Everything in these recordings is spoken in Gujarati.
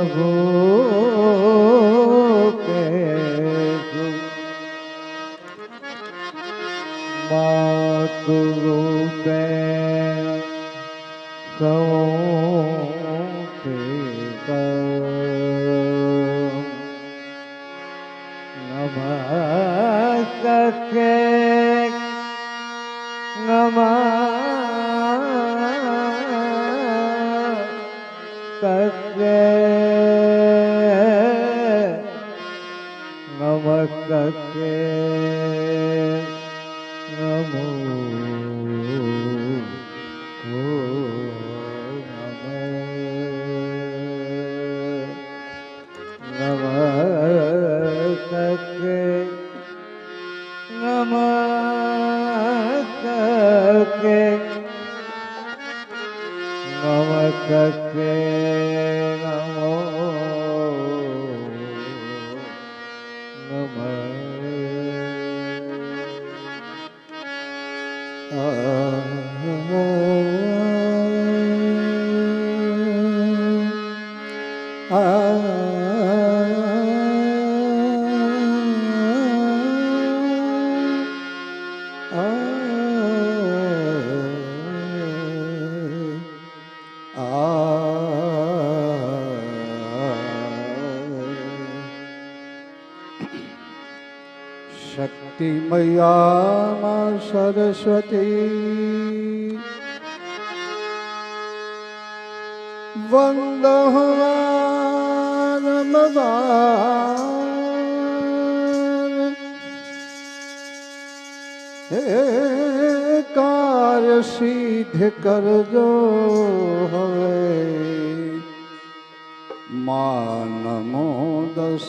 प्रभु के मातु रूपे नमस्ते नमस्ते नमस्ते नमो नमस्ते नमस्ते नमस्ते नमो शक्ति मैया मां सरस्वती वंदहवान हे कार्य सिद्ध कर दो हवे मां नमो दस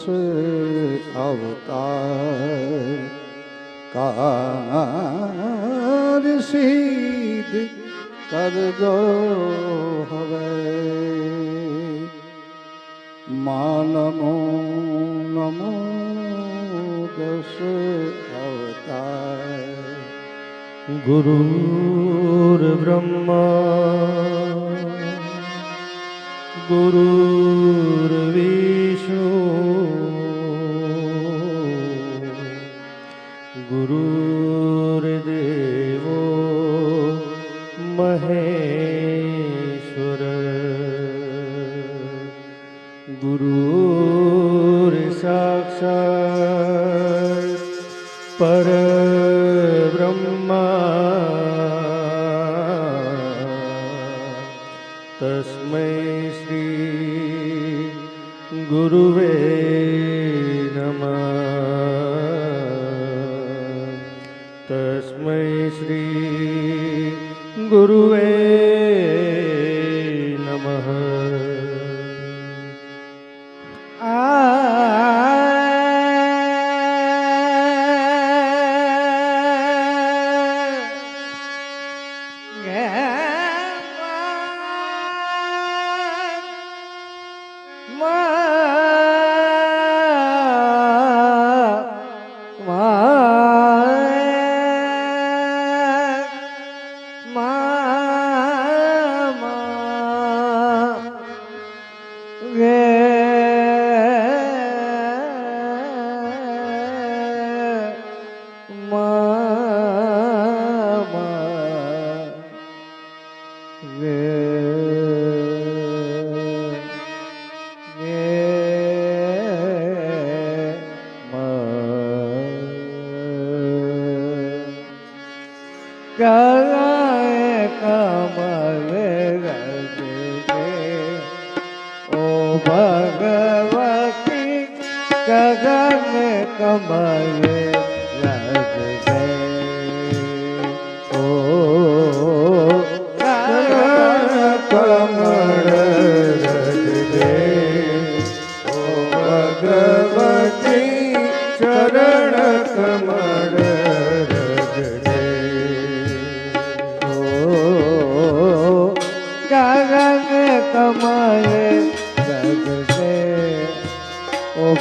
अवतार कार्य सिद्ध कर दो हवे मां नमो नमो दस अवतार गुरुर्ब्रह्मा गुरुर्विष्णु गुरुर्देवो महेश्वर गुरुर्साक्षात् परब्रह्मा तस्मै श्री गुरुवे नमः तस्मै श्री गुरुवे नमः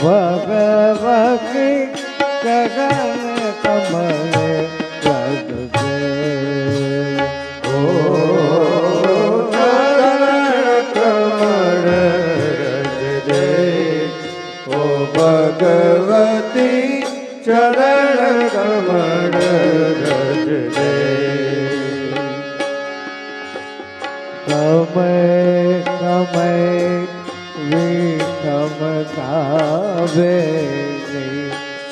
भगवती गगन कमल रज दे ओ गगन कमल रज दे समय समय विषम कावे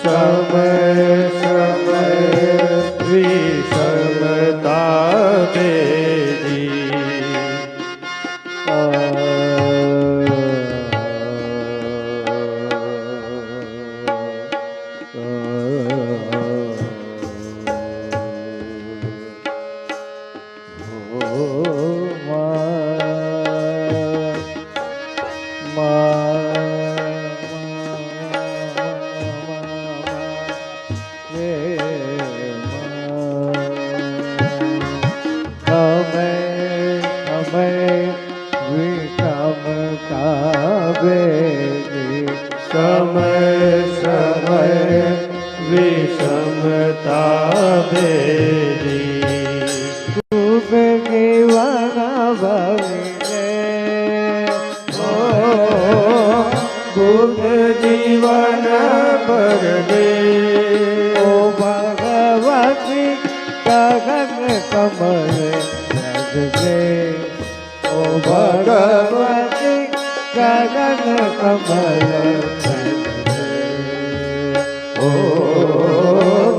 समय समय विषमता बेदी समय समय विषमता बेदी खूब जीवन भविले खूब जीवन भर दे ओ भगवती गगन कमल जग दे ओ भगवती गगन कमल जग दे ओ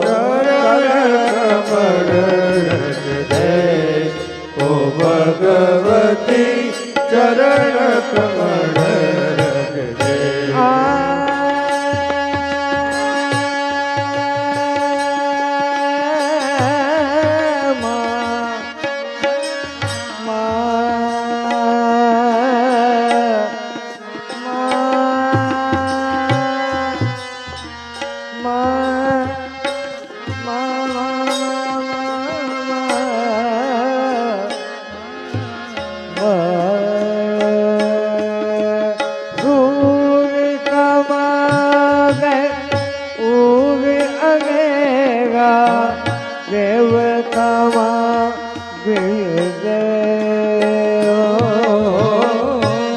गगन कमल रख दे ओ भगवती चरण कमल रख दे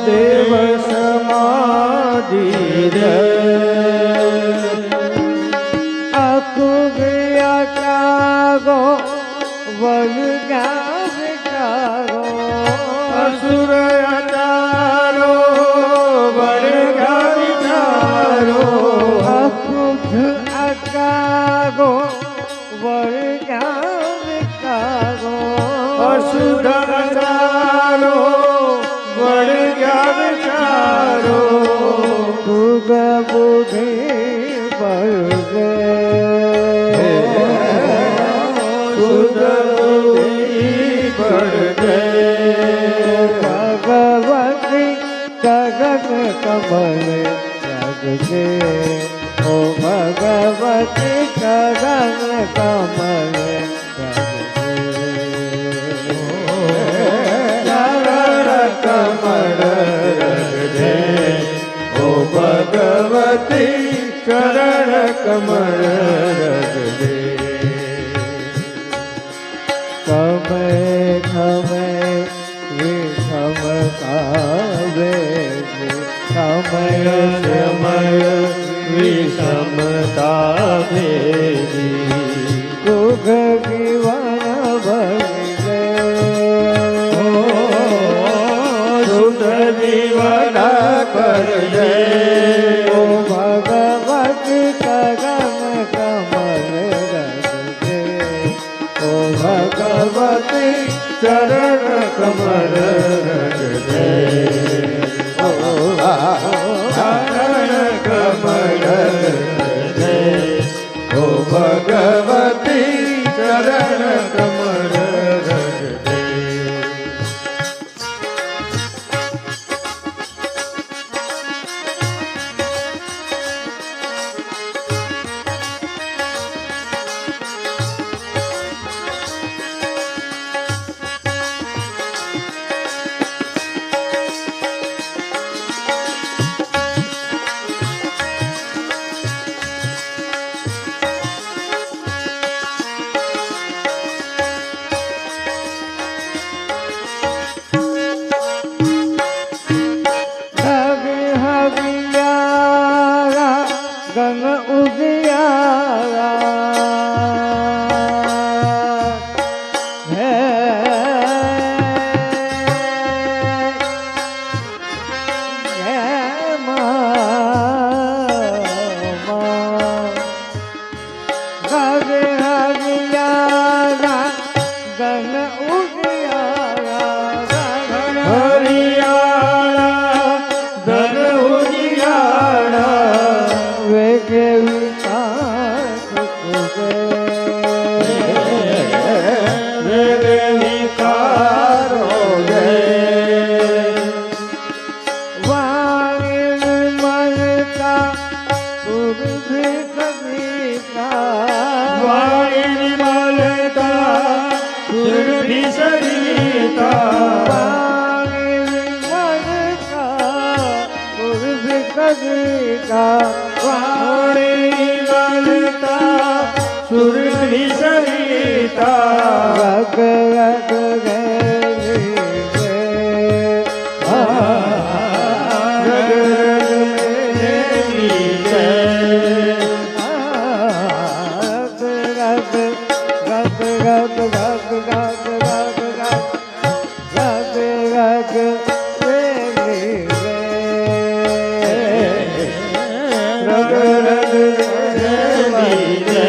देव समाधि रे अकुबिया कागो वलगा विकारो असुर अतारो वर्गा विचारो अकुध अकागो वलगा विकारो असुर अतारो वर्गा विचारो भुग बुद्धि बलगे सुध बुद्धि बढ़ गए भगवती गगन कमल जग के ओ भगवती गगन कमल जग के चरण कमल रख दे ओ भगवती चरण कमल रख दे समय समय विषम कावे समय समय विषमता भेदी दुख जीवन भले सुख जीवन कर दे ओ भगवती गगन कमल रख दे ओ भगवती चरण कमल रख दे चरण कमल रख दे ओ भगवती चरण कमल रख दे સગીતા વાણી બલતા સુરની સરિતા રગ રગ ગેલી રે રગ મેલી છે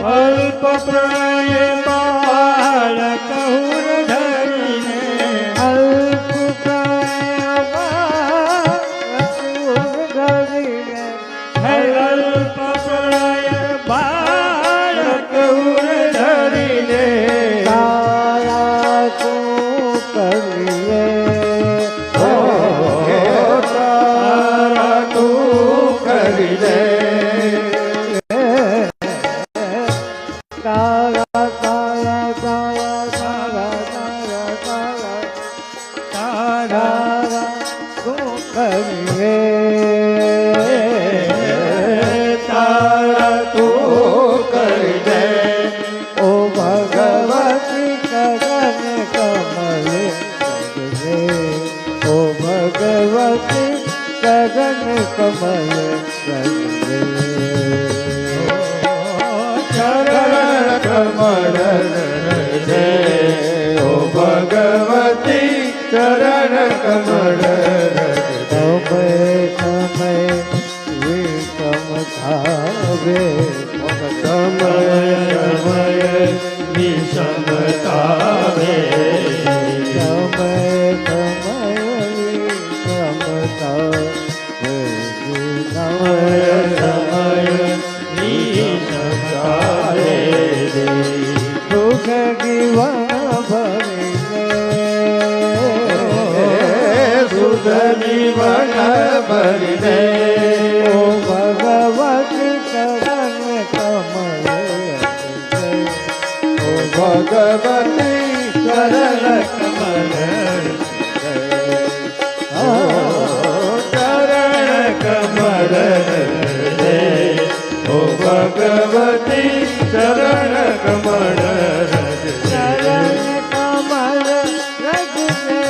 અલ્પ પ્રણય બાળક ઉર ધરીને અલ્પ પ્રણય બાળક ઉર ધરીને તારા તું કરીએ તારા તું કરી દે તારા તારા તારા તારા તારા તારા તારા તું કરીએ તારા તું કરી દે ઓ ભગવતી કગન કમલ કરજે ઓ ભગવતી કગન કમલ કરજે ચરણ કમળ દે ઓ ભગવતી ચરણ કમળ સમય વિષમ થાવે સમય સમય વિષમતાવે સમય વિષમ થાવે વિષમતાવે સુખ જીવન ભરીને સુધ જીવન ભરી દે ઓ ભગવતી કરણ કમલ ઓ ભગવતી ચરણ કમળ ચરણ કમળ દે ઓ ભગવતી ચરણ કમળ ચરણ કમલ રજને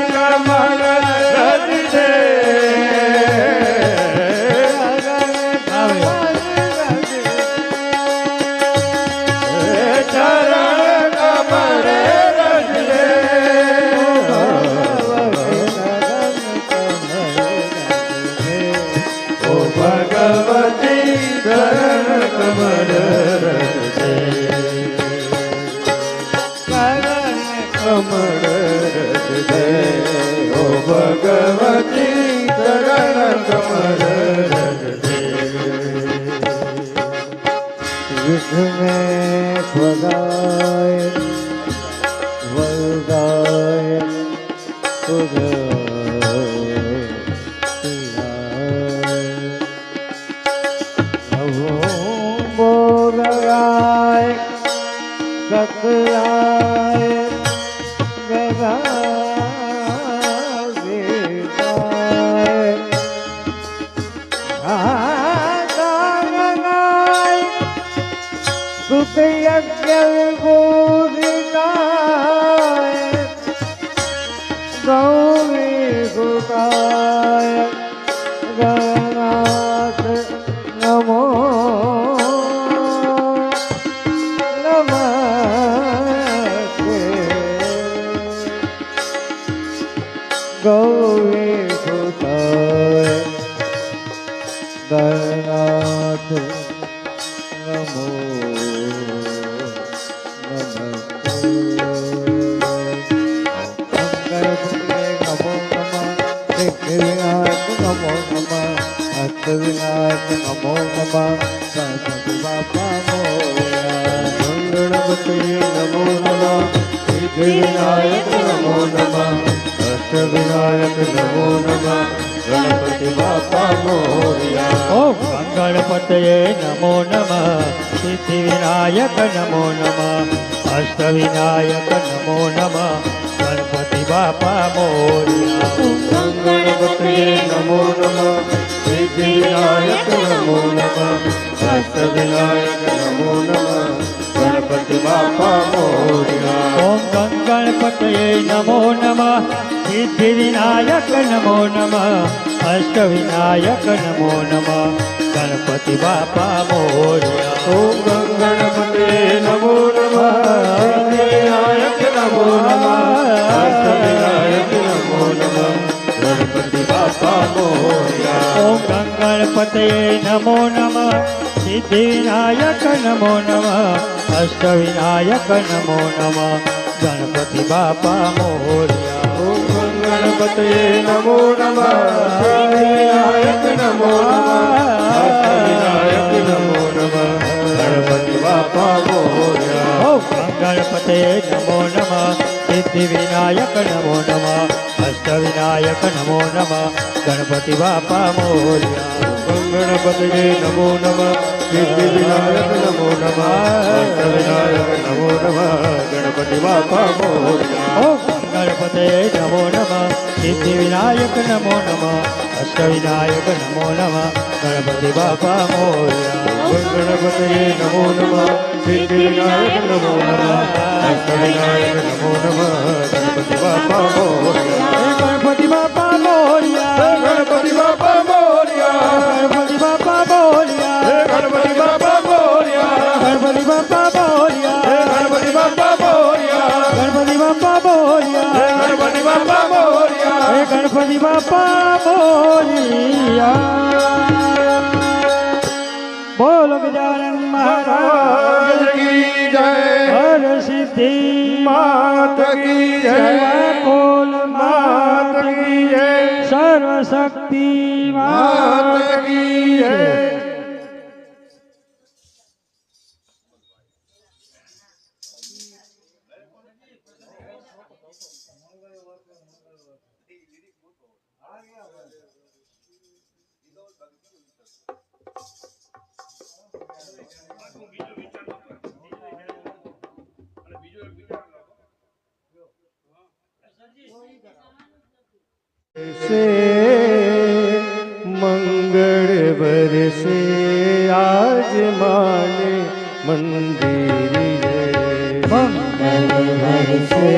કમળ રજ દે ચરણ કમળ રજ દે ઓ ભગવતી ચરણ કમળ રજ દે કમળ રજ દે ઓ ભગવતી ચરણ કમળ રજ દે વિઘ્ને સ્વદાય વરદાય નવો બોરાય કકરાય ગૌરી સુતાય ગણાથ નમો નમસ્તે ગૌરી સુતાય ગણાથ નમો વિનાયક નમો નમઃ ગણપતિ બાપા મોરયા ગણપતિ નમો નમઃ સિદ્ધિ વિનાયક નમો નમઃ અષ્ટવિનાયક નમો નમઃ ગણપતિ બાપા મોરયા. ઓમ ગણપતયે નમો નમઃ સિદ્ધિ વિનાયક નમો નમઃ અષ્ટવિનાયક નમો નમઃ ગણપતિ બાપા મોરયા. ઓમ ગણપતયે નમો નમઃ સિદ્ધિ વિનાયક નમો નમઃ અષ્ટવિનાયક નમો નમઃ ગણપતિ બાપા મોરયા. ઓમ ગણપતયે નમો નમઃ સિદ્ધિ વિનાયક નમો નમઃ અષ્ટવિનાયક નમો નમઃ ગણપતિ બાપા મોરયા. ઓમ ગણપતયે નમો નમઃ સિદ્ધિ વિનાયક નમો નમઃ અષ્ટવિનાયક નમો નમઃ ગણપતિ બાપા મોરયા. ઓમ ગણપતયે નમો નમઃ સિદ્ધિ વિનાયક નમો નમઃ અષ્ટવિનાયક નમો નમઃ ગણપતિ બાપા મોરયા. ઓમ ગણપતયે નમો નમઃ સિદ્ધિ વિનાયક નમો નમઃ અષ્ટવિનાયક નમો નમઃ ગણપતિ બાપા મોરયા. ઓમ ગણપતયે નમો નમઃ સિદ્ધિ વિનાયક નમો નમઃ અષ્ટવિનાયક નમો નમઃ ગણપતિ બાપા મોરયા. ગણપતયે નમો નમઃ સિદ્ધિ વિનાયક નમો નમઃ અષ્ટવિનાયક નમો નમઃ ગણપતિ બાપા મોરયા. ઓમ ગણપતયે નમો નમઃ સિદ્ધિ વિનાયક નમો નમઃ અષ્ટવિનાયક નમો નમઃ ગણપતિ બાપા મોરયા. ગણપતયે નમો નમઃ સિદ્ધિ વિનાયક નમો નમઃ અષ્ટવિનાયક નમો નમઃ ગણપતિ બાપા મોરયા. ગણપતિ બાપા મોરયા. ગણપતિ બાપા મોરયા. ગણપતિ બાપા મોરયા. ગણપતિ બાપા મોરયા. ગણપતિ બાપા મોરયા. ગણપતિ બાપા મોરયા. ગણપતિ બાપા મોરયા. ગણપતિ બાપા મોરયા. હે ગણપતિ બાપા મોરયા. બોલો ગજાનન મહારાજ કી જય. હર સિદ્ધિ માત કી જય. બોલ માત કી જય. સર્વ શક્તિ માત કી જય. से मंगल बरसे आज माने मंदिर મંગળ વરસે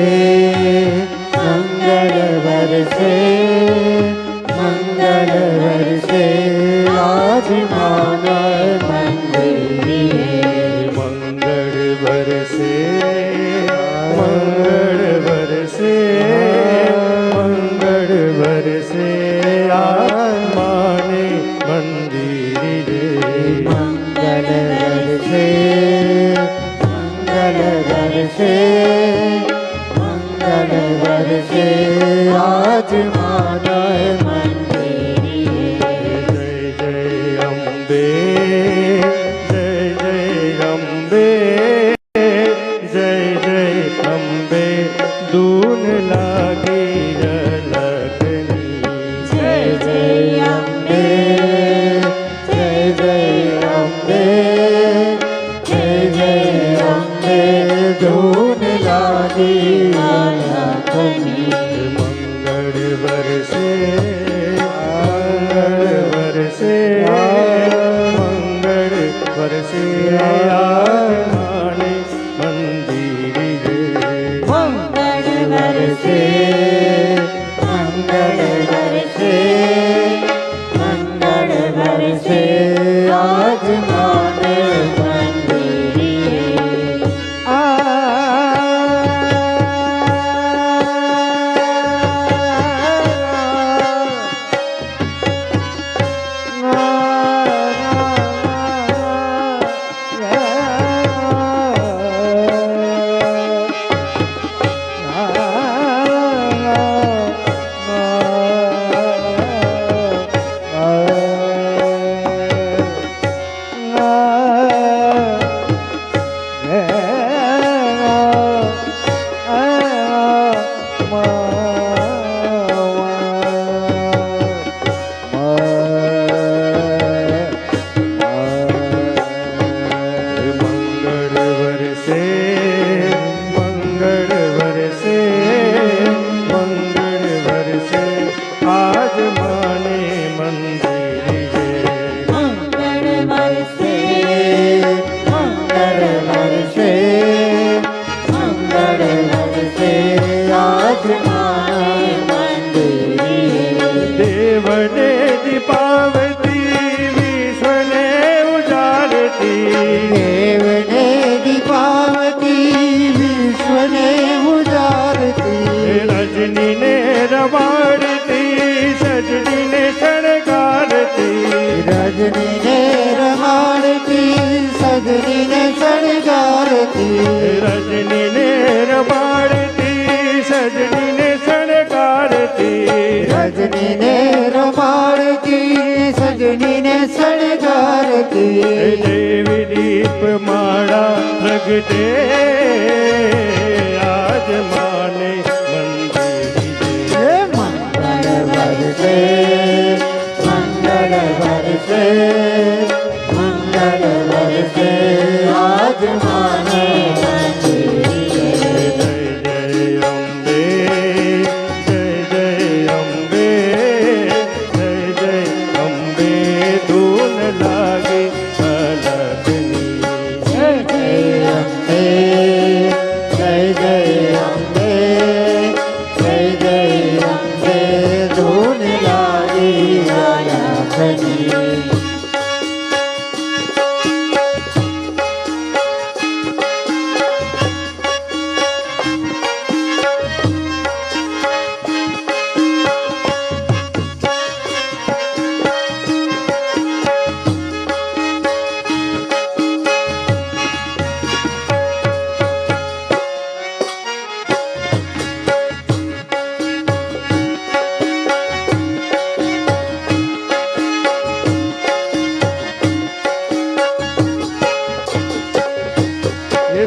મંગળ વરસે મંગળ વરસે આજ માનવ મંદિરે मंगल बरसे मंगल बरसे मंगल बरसे आज माने मंदिर મંગળ વરસે મંગળ વરસે મંગળ વરસે આજ માનવ મંદિરે जय जय अम्बे जय जय अम्बे जय जय अम्बे दून लागी रलकनी जय जय अम्बे जय जय अम्बे जय जय अम्बे धून लागी लखनी मंगल बरसे मंगल बरसे मंगल बरसे आने मंदिर मंगल बरसे मंगल बरसे मंगल बरसे आज मानव मंदिरे રજની ને રમાડતી સજની ને શણગારતી રજની ને રમાડતી સજની ને શણગારતી રજની ને રમાડતી સજની ને શણગારતી દેવી દીપ માળા પ્રગટે આજ માને મંદિર મંગળ વરસે મંગળ વરસે મંગળ વરસે આજ માને મંદિરે જય જય અંબે જય જય અંબે જય જય અંબે ધૂન લાગે અલગની જય જય અંબે જય જય અંબે જય જય અંબે ધૂન લાગી આયાખની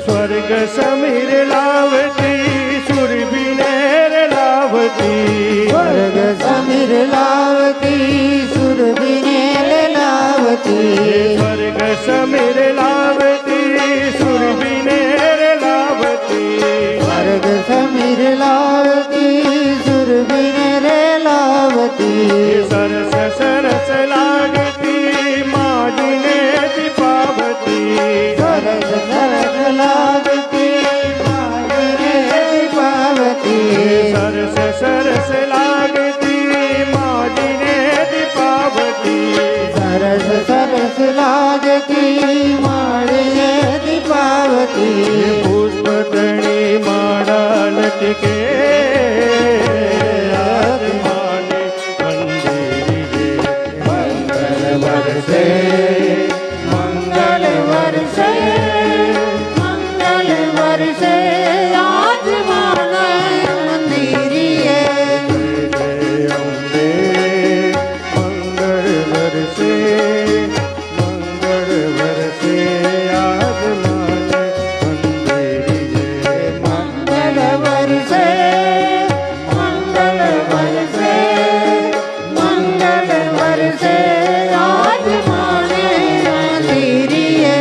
સ્વર્ગ સમીર લાવતી સુરભીનેર લાવતી સ્વર્ગ સમીર લાવતી સુરભીને લાવતી સ્વર્ગ સમીર લાવતી સુરભીનેર લાવતી સ્વર્ગ સમીર લાવતી સુરભીને રે લાવતી સરસ સરસ લાગતી માજીને દીપાવતી સરસ સરસ લાગતી માજીને પાવતી સરસ સરસ લાગતી માજીને દીપાવતી સરસ સરસ લાગતી માળીએ દીપાવતી પુષ્પતણી માળા લટકે આજ માને મંદિરે મંગળ વરસે મંગળ વરસે મંગળ વરસે આજ માને મંદિરીએ જય અંબે મંગળ વરસે મંગળ વરસે આજ માને મંદિરે મંગળ વરસે મંગળ વરસે મંગળ વરસે આજ માને મંદિરીએ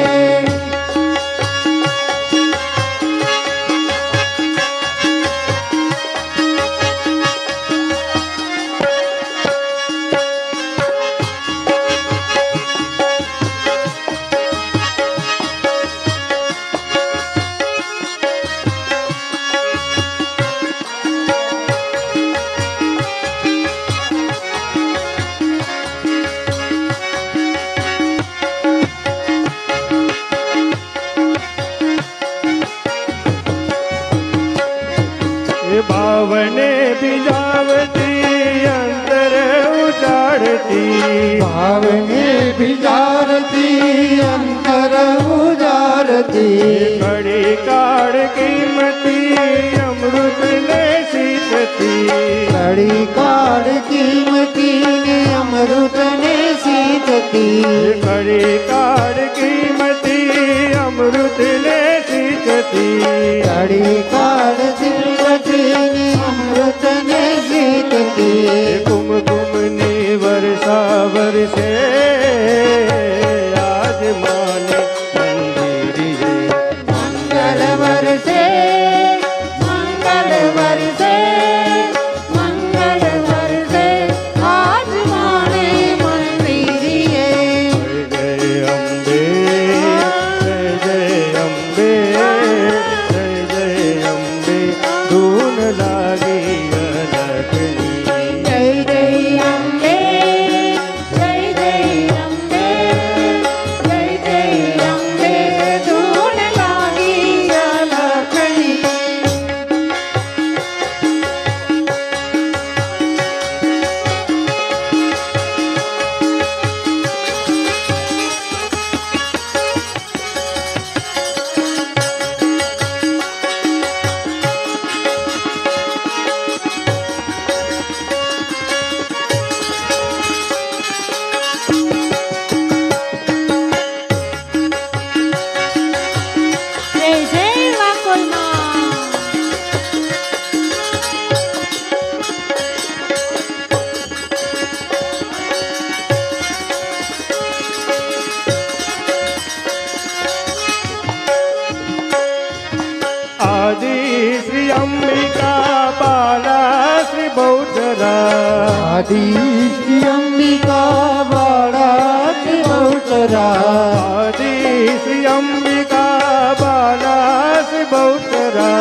ભાવને બીજાવતી અંતર ઉજાડતી ભાવને બિજારતી અંતર ઉજારતી કડી કાળ કિંમતી અમૃતને શીતતી કડી કાળ કિંમતી ને અમૃત ને સીતતી કડી કાળ કિંમતી અમૃતને શીતતી કડી કાળ કિંમતી ને અમૃત ને સીતતી કુમકુમની વર્ષા વરસે આજ માને મંદિરે મંગળ વરસે મંગળ વરસે મંગળ વરસે આજ માણે મંદિરીએ જય અંબે જય જય અંબે જય જય અંબે આદિ શ્રી અંબિકા બાળા શ્રી બહુચરા આદિ શ્રી અંબિકા બાલા શ્રી બહુચરા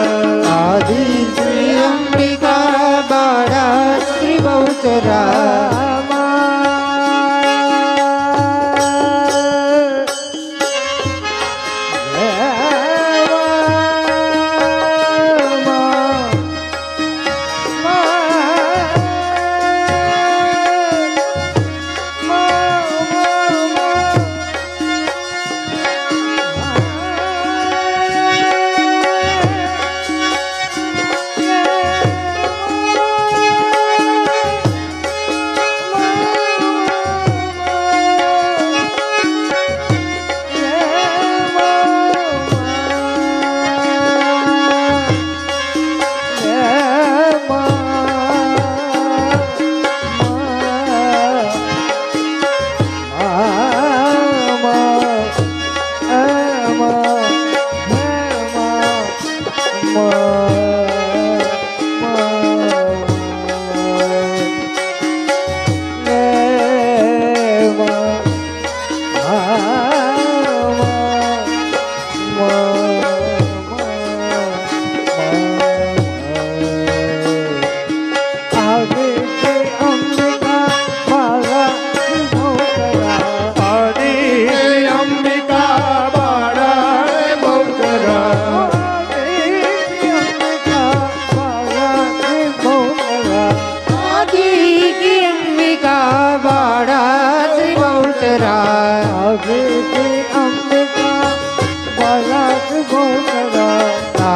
આદિ શ્રી અંબિકા બાળા શ્રી બહુચરા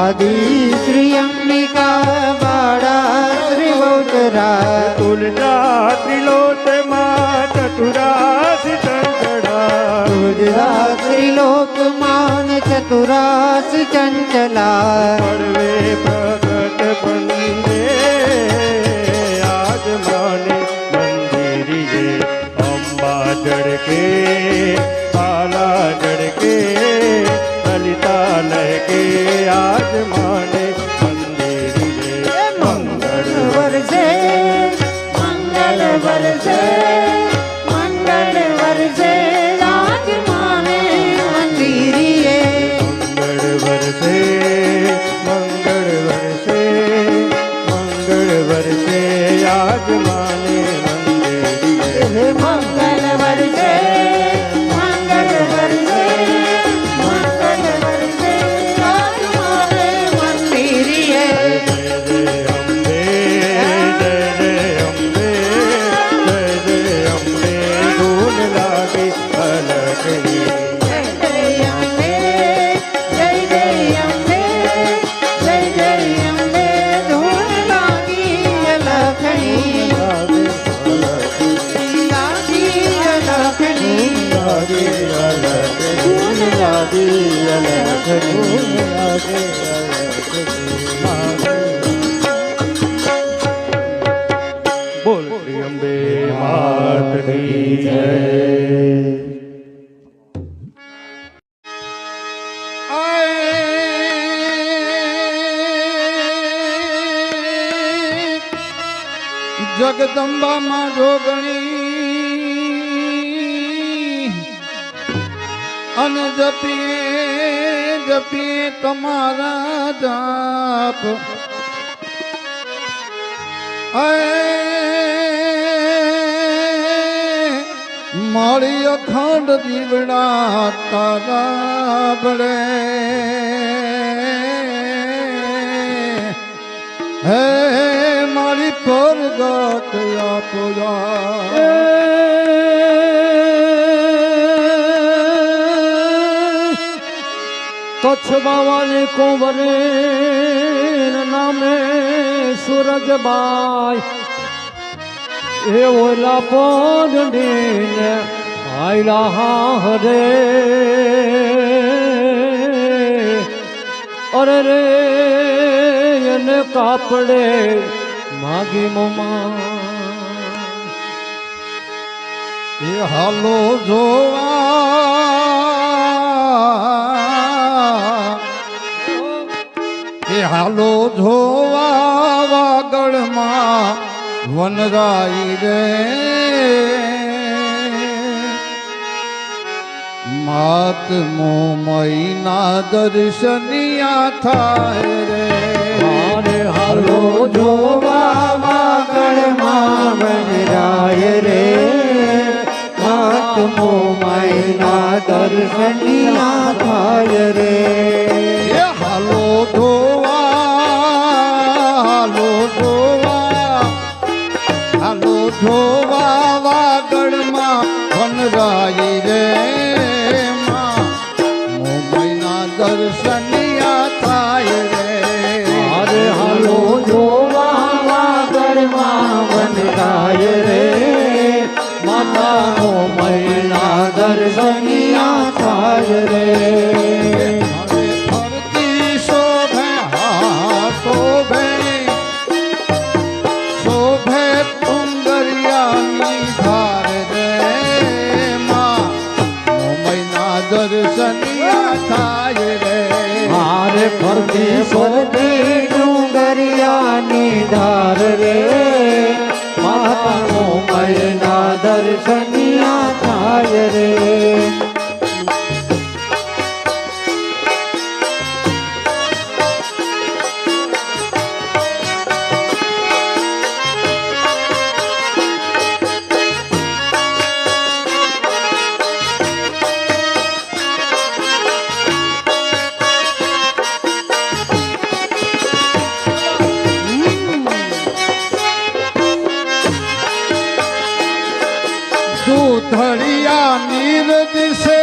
આદિ શ્રી અંબિકા બાળા શ્રી બહુચરા તુલજા ત્રિલોચમાં ચતુરાસી ચંચળા તુલજા ત્રિલોકમાન ચતુરાસી ચંચલા પડવે પ્રગટ બંદે આજ માને મંદિરીએ અંબા જડકે બાલા જડકે લલિતા લહકે આજ માને મંદિરીએ મંગળ વરસે મંગલ વરસે મંગલ વરસે રાજ માને મંદિરીએ મંગળ વરસે મંગળ વરસે મંગળ વરસે આજ માને મંદિરીએ મંગલ વરસે મંગલ વરસે મંગલ વરસે રાજ માને મંદિરીએ બોલ શ્રી અંબે માત કી જય. જગદંબા માં જોગણી અન જપીએ જપીએ તમારા જાપ મારી અખંડ દીવડા તારા બળે હે મારી પરગટ આપોયા કચ્છ બાવાને કોંવરે નામે સૂરજબાઈ એ ઓલા પોંડીને આયલા હરે અરે રે એને કાપડે માગી મમા એ હાલો જોવા એ હાલો જોવા વાગડમાં વનરાઈ રે માત મોમઈના દર્શનિયા થાય રે અરે હાલો જોવા વાગડમાં વનરાય રે મહાત્મો માયના દર્શનિયા થાય રે એ હાલો ધોવા વાગડમાં વનરાઈ રે માં મોમઈના દર્શનિયા થાય રે અરે હાલો જોવા વાગડમાં વનરાય રે માતાનો મહિના દર્શનિયા થાય રે હવે ફરતી શોભે શોભે ડુંગરિયાની ધાર રે માં મોમઈના દર્શનિયા થાય રે મારે ફરતી ફરતી ડુંગરિયાની ધાર રે માતાનો મહિના દર્શનિયા થાય રે દૂધળિયા નીર દિશે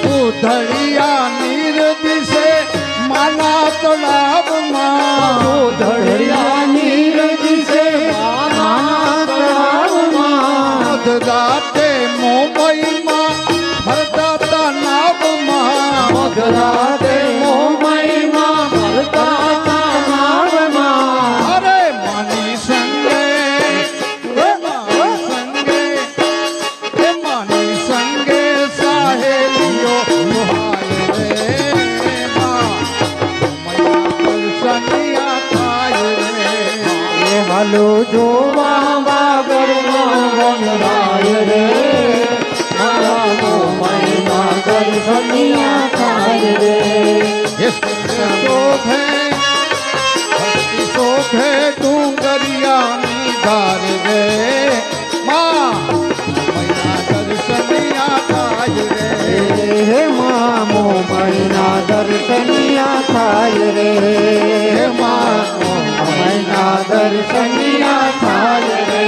દૂધળિયા નીર દિશે માના તળાવમાં ધડિયા નીર દિશે માના તળાવમાં મધરાતે મોમઈમાં ફરતા તનાવમાં મધરાતે મોમઈમાં ફરતા તનાવમાં અરે માની સંગે માની સંગે સાહેલીઓ સુહાય રે માં દર્શનિયા થાય રે એ હાલો જોવા વાગડમાં વનરાય રે માતાનો મહિના દર્શનિયા થાય રે શોભે ડુંગરિયાની ધાર રે માં મૈના દર્શનિયા થાય રે હે મામો મહિના દર્શનિયા થાય રે હે મામો મહિના દર્શનિયા થાય રે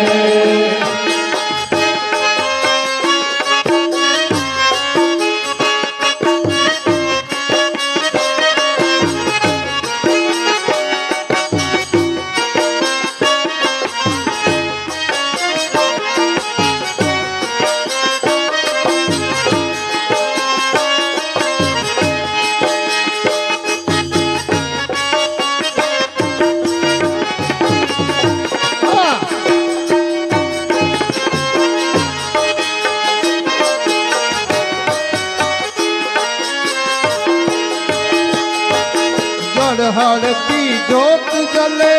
હળતી જોત જલે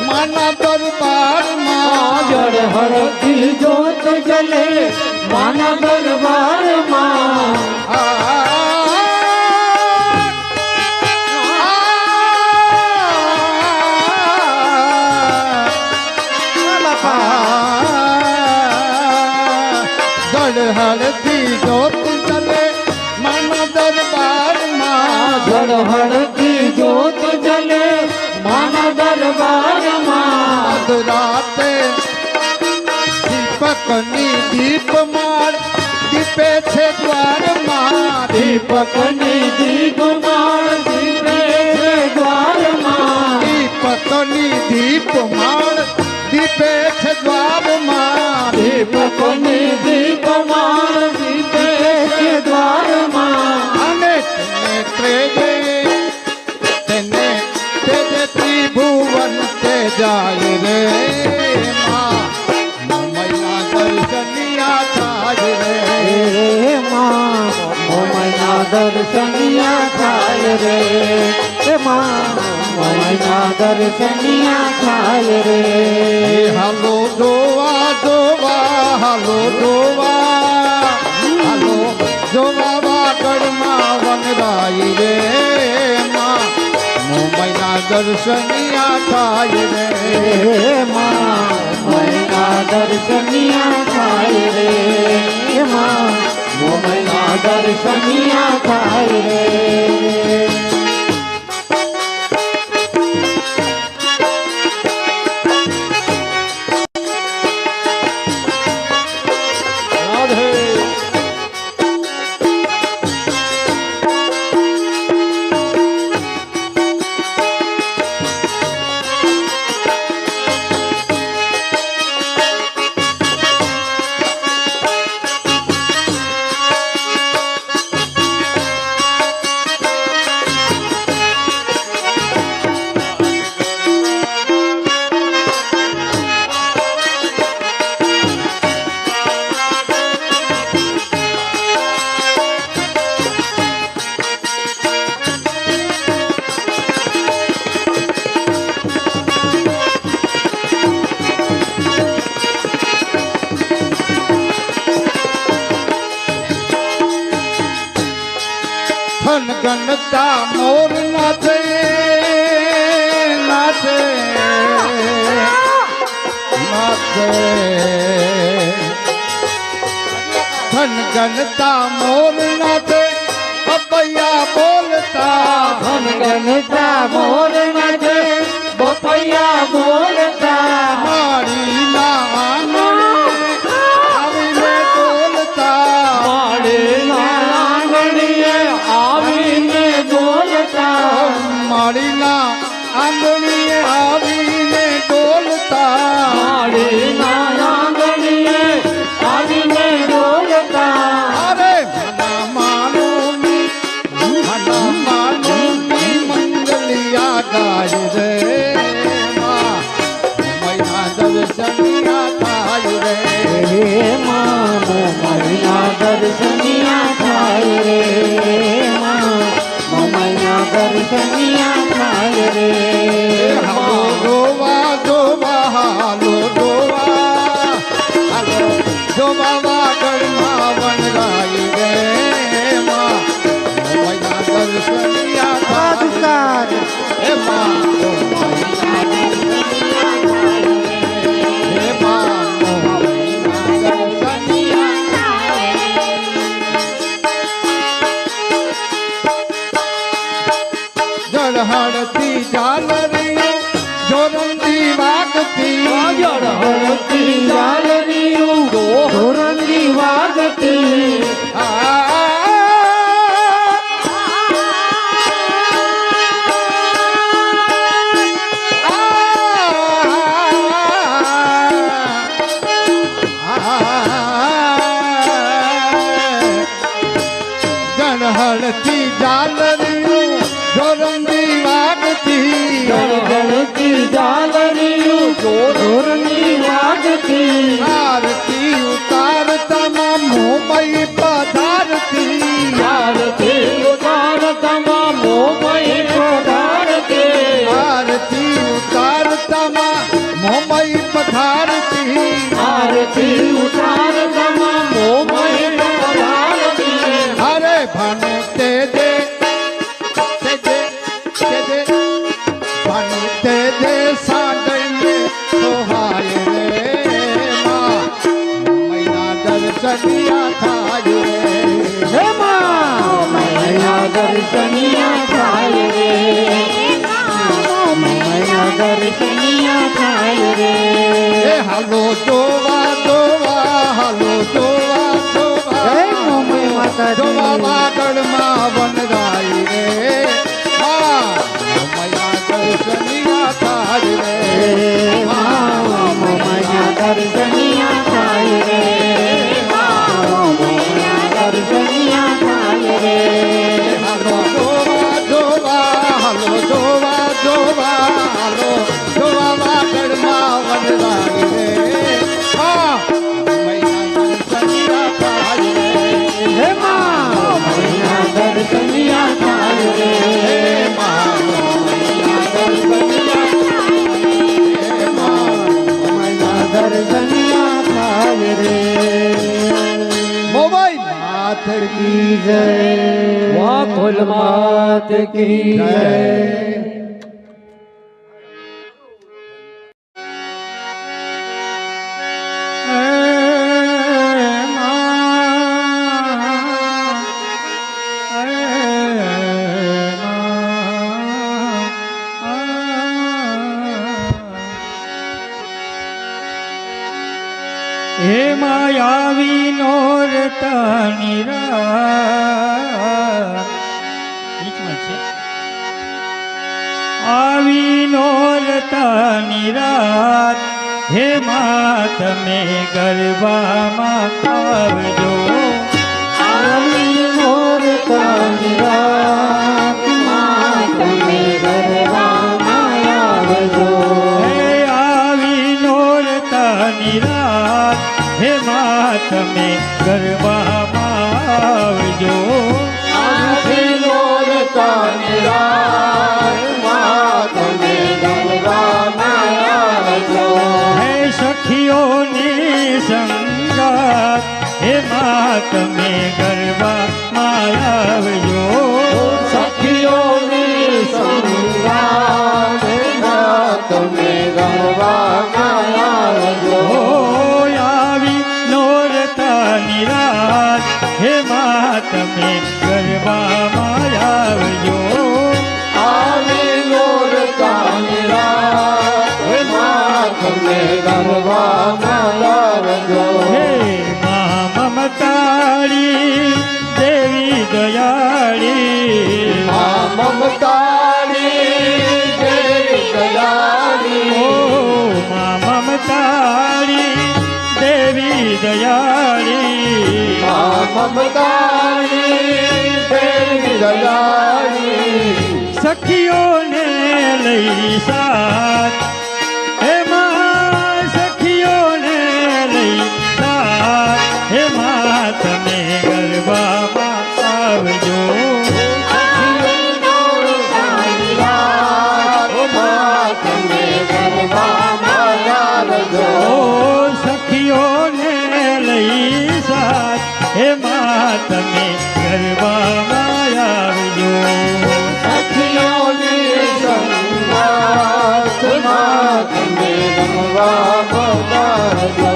માના દરબારમાં હળતી જોત જલે માના દરબારમાં હળતી જોત જલે માના દરબારમાં હળતી જોત જલે માના દરબારમાં રાતે દીપકની દીપમાળ દીપે છે દ્વારમાં દીપકની દીપમાળ દીપે છે દ્વારમાં દીપકની દીપમાળ દીપે છે દ્વારમાં દીપકની દીપમાળ દીપે છે દ્વારમાં અને તેને તેજે ત્રિભુવન તે જાય રે માં મોમઈના દર્શનિયા થાય રે હે માં મોમઈના દર્શનિયા થાય રે માં મોમાઈના દર્શનિયા થાય રે હાલો જોવા જોવા હાલો જોવા હાલો જોવા વાગડમાં વનરાઈ રે માં મુંબઈના દર્શનિયા થાય રે મોમાઈના દર્શનિયા થાય રે મોમાઈના દર્શનિયા થાય રે ગણતા મોર નાચે નાચે નાચે ધન ગણતા મોર નાચે પપૈયા બોલતા ગણતા મોર નાચે બપૈયા બોલતા મારી ના આવીને બોલતા આવીને બોલતા માળીના આંગણીએ આવીને ડોલતા માળીના આંગણીએ આવીને બોલતા અરે મના માનુની મંગલિયા ગાય રે માં મૈના દર્શનિયા થાય રે મોમાઈના દર્શનિયા થાય રે મોમાઈના દર્શનિયા થાય રે હાલો જોવા જોવા હાલો જોવા હાલો જોવા વાગડમાં વનરાઈ રે માં મૈના દર્શનિયા થાય હે માં હે માં જળહળતી ઝાલરીઓ જોરંદી વાગતી જળહળતી ઝાલરીઓ ધોરંદી વાગતી જળહળતી ઝાલરીઓ જોરંદી વાગતી જળહળતી ઝાલરીઓ ધોરંદી વાગતી આરતી ઉતારતા મુંબઈ પધારતી આરતી ઉતારતા મોમાઈ પધારતી આરતી ઉતારતા મુંબઈ પધારતી આરતી ઉતારતા મોમાઈ પધારતી અરે ભાનુ તે દે ભાનુ તે દે સાંગળીએ સોહાય રે માં મૈના દર્શનિયા થાય રે હે મોમાઈના દર્શનિયા થાય રે મોમાઈના દર્શનિયા થાય રે એ હાલો જોવા જોવા હાલો જોવા જોવા જય મોમાઈ માતાજી જોવા વાગડમાં વનરાઈ રે મૈયા દર્શનિયા થાય રે મોમાઈના દર્શનિયા થાય રે મોમાઈના દર્શનિયા થાય રે હાલો જોવા જોવા હાલો જોવા જોવા હાલો જોવા વાગડમાં વનરાઈ રે મૈયા દર્શનિયા થાય રે હે મોમાઈના જય વાકોલ માત કી જય હે માયાવી નોરતાની રાત આવી નોરતાની રાત હે મા તમે ગરબામાં આવજો આવી નોરતાની રાત માં તમે ગરબામાં આવજો હે આવી નોરતાની રાત હે મા તમે ગરબામાં આવજો આવી નોરતાની રાત માં તમે ગરબામાં આવજો હે સખીઓની સંગાત હે મા તમે ગરબામાં આવજો સખીઓની સંગાત તમે ગરબામાં આવજો ઓ આવી નોરતાની રાત હે મા તમે ગરબામાં આવજો આવી નોરતાની રાત માં તમે ગરબામાં આવજો હે મા મમતાળી દેવી દયાળી આ મમતાની દેવી દયાળી ઓ મા મમતાળી દેવી દયાળી આ મમતાની દેવી દયાળી સખીઓને લઈ સાથ હે મા સખીઓને લઈ સાથ હે મા તમે ગરબામાં આવજો આવી નોરતાની રાત માં તમે ગરબામાં આવજો ઓ સખીઓને લઈ સાથ હે મા તમે ગરબામાં આવજો સખીઓની સંગાત માં તમે ગરબામાં આવજો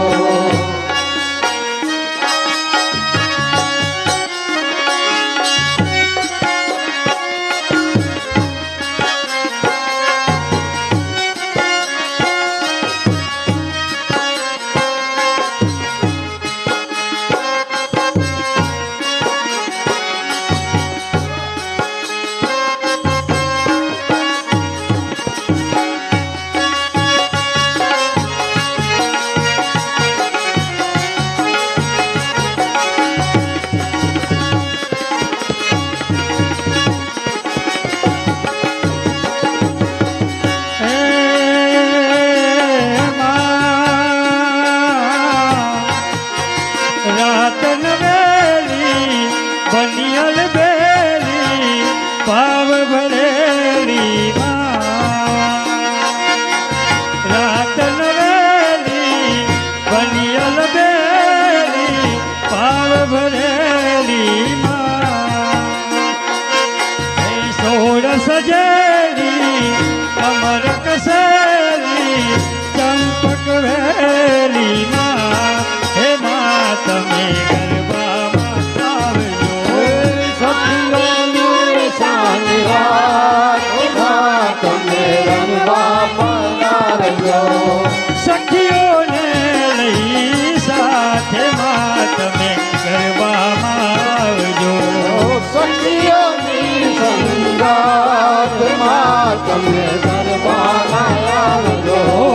રાત નવેલી બનિયલ બેલી પાવ ભરેલી રાત નવેલી બનિયલ બેલી પાવ ભરેલી સોળ સજેલી અમર કસેલી ચંપક વેલી હે મા તમે ગરબામાં આવજો સખીઓની સંગાત માં તમે ગરબામાં આવજો સખીઓને લઈ સાથે મા તમે ગરબામાં આવજો સખીઓની સંગાત માં તમે ગરબામાં આવજો ઓ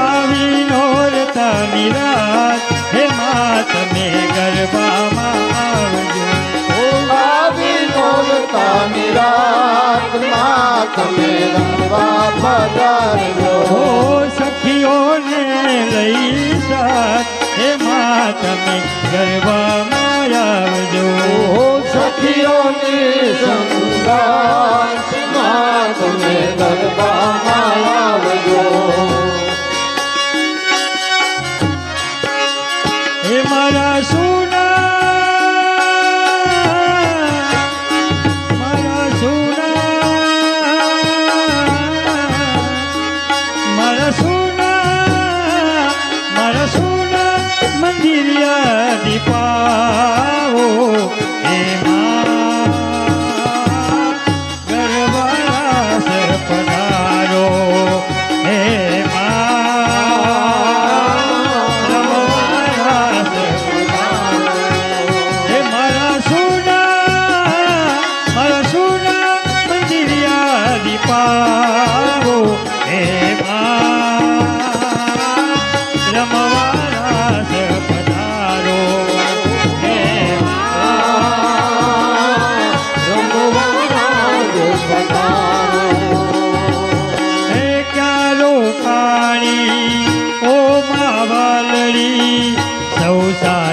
આવી નોરતાની રાત હે મા તમે ગરબામાં આવજો આવી નોરતાની રાત માં તમે ગરબા પધારજો ઓ સખીઓને લઈ સાથ હે મા તમે ગરબામાં આવજો સખીઓની સંગાત માં તમે ગરબામાં આવજો હે મારા સુના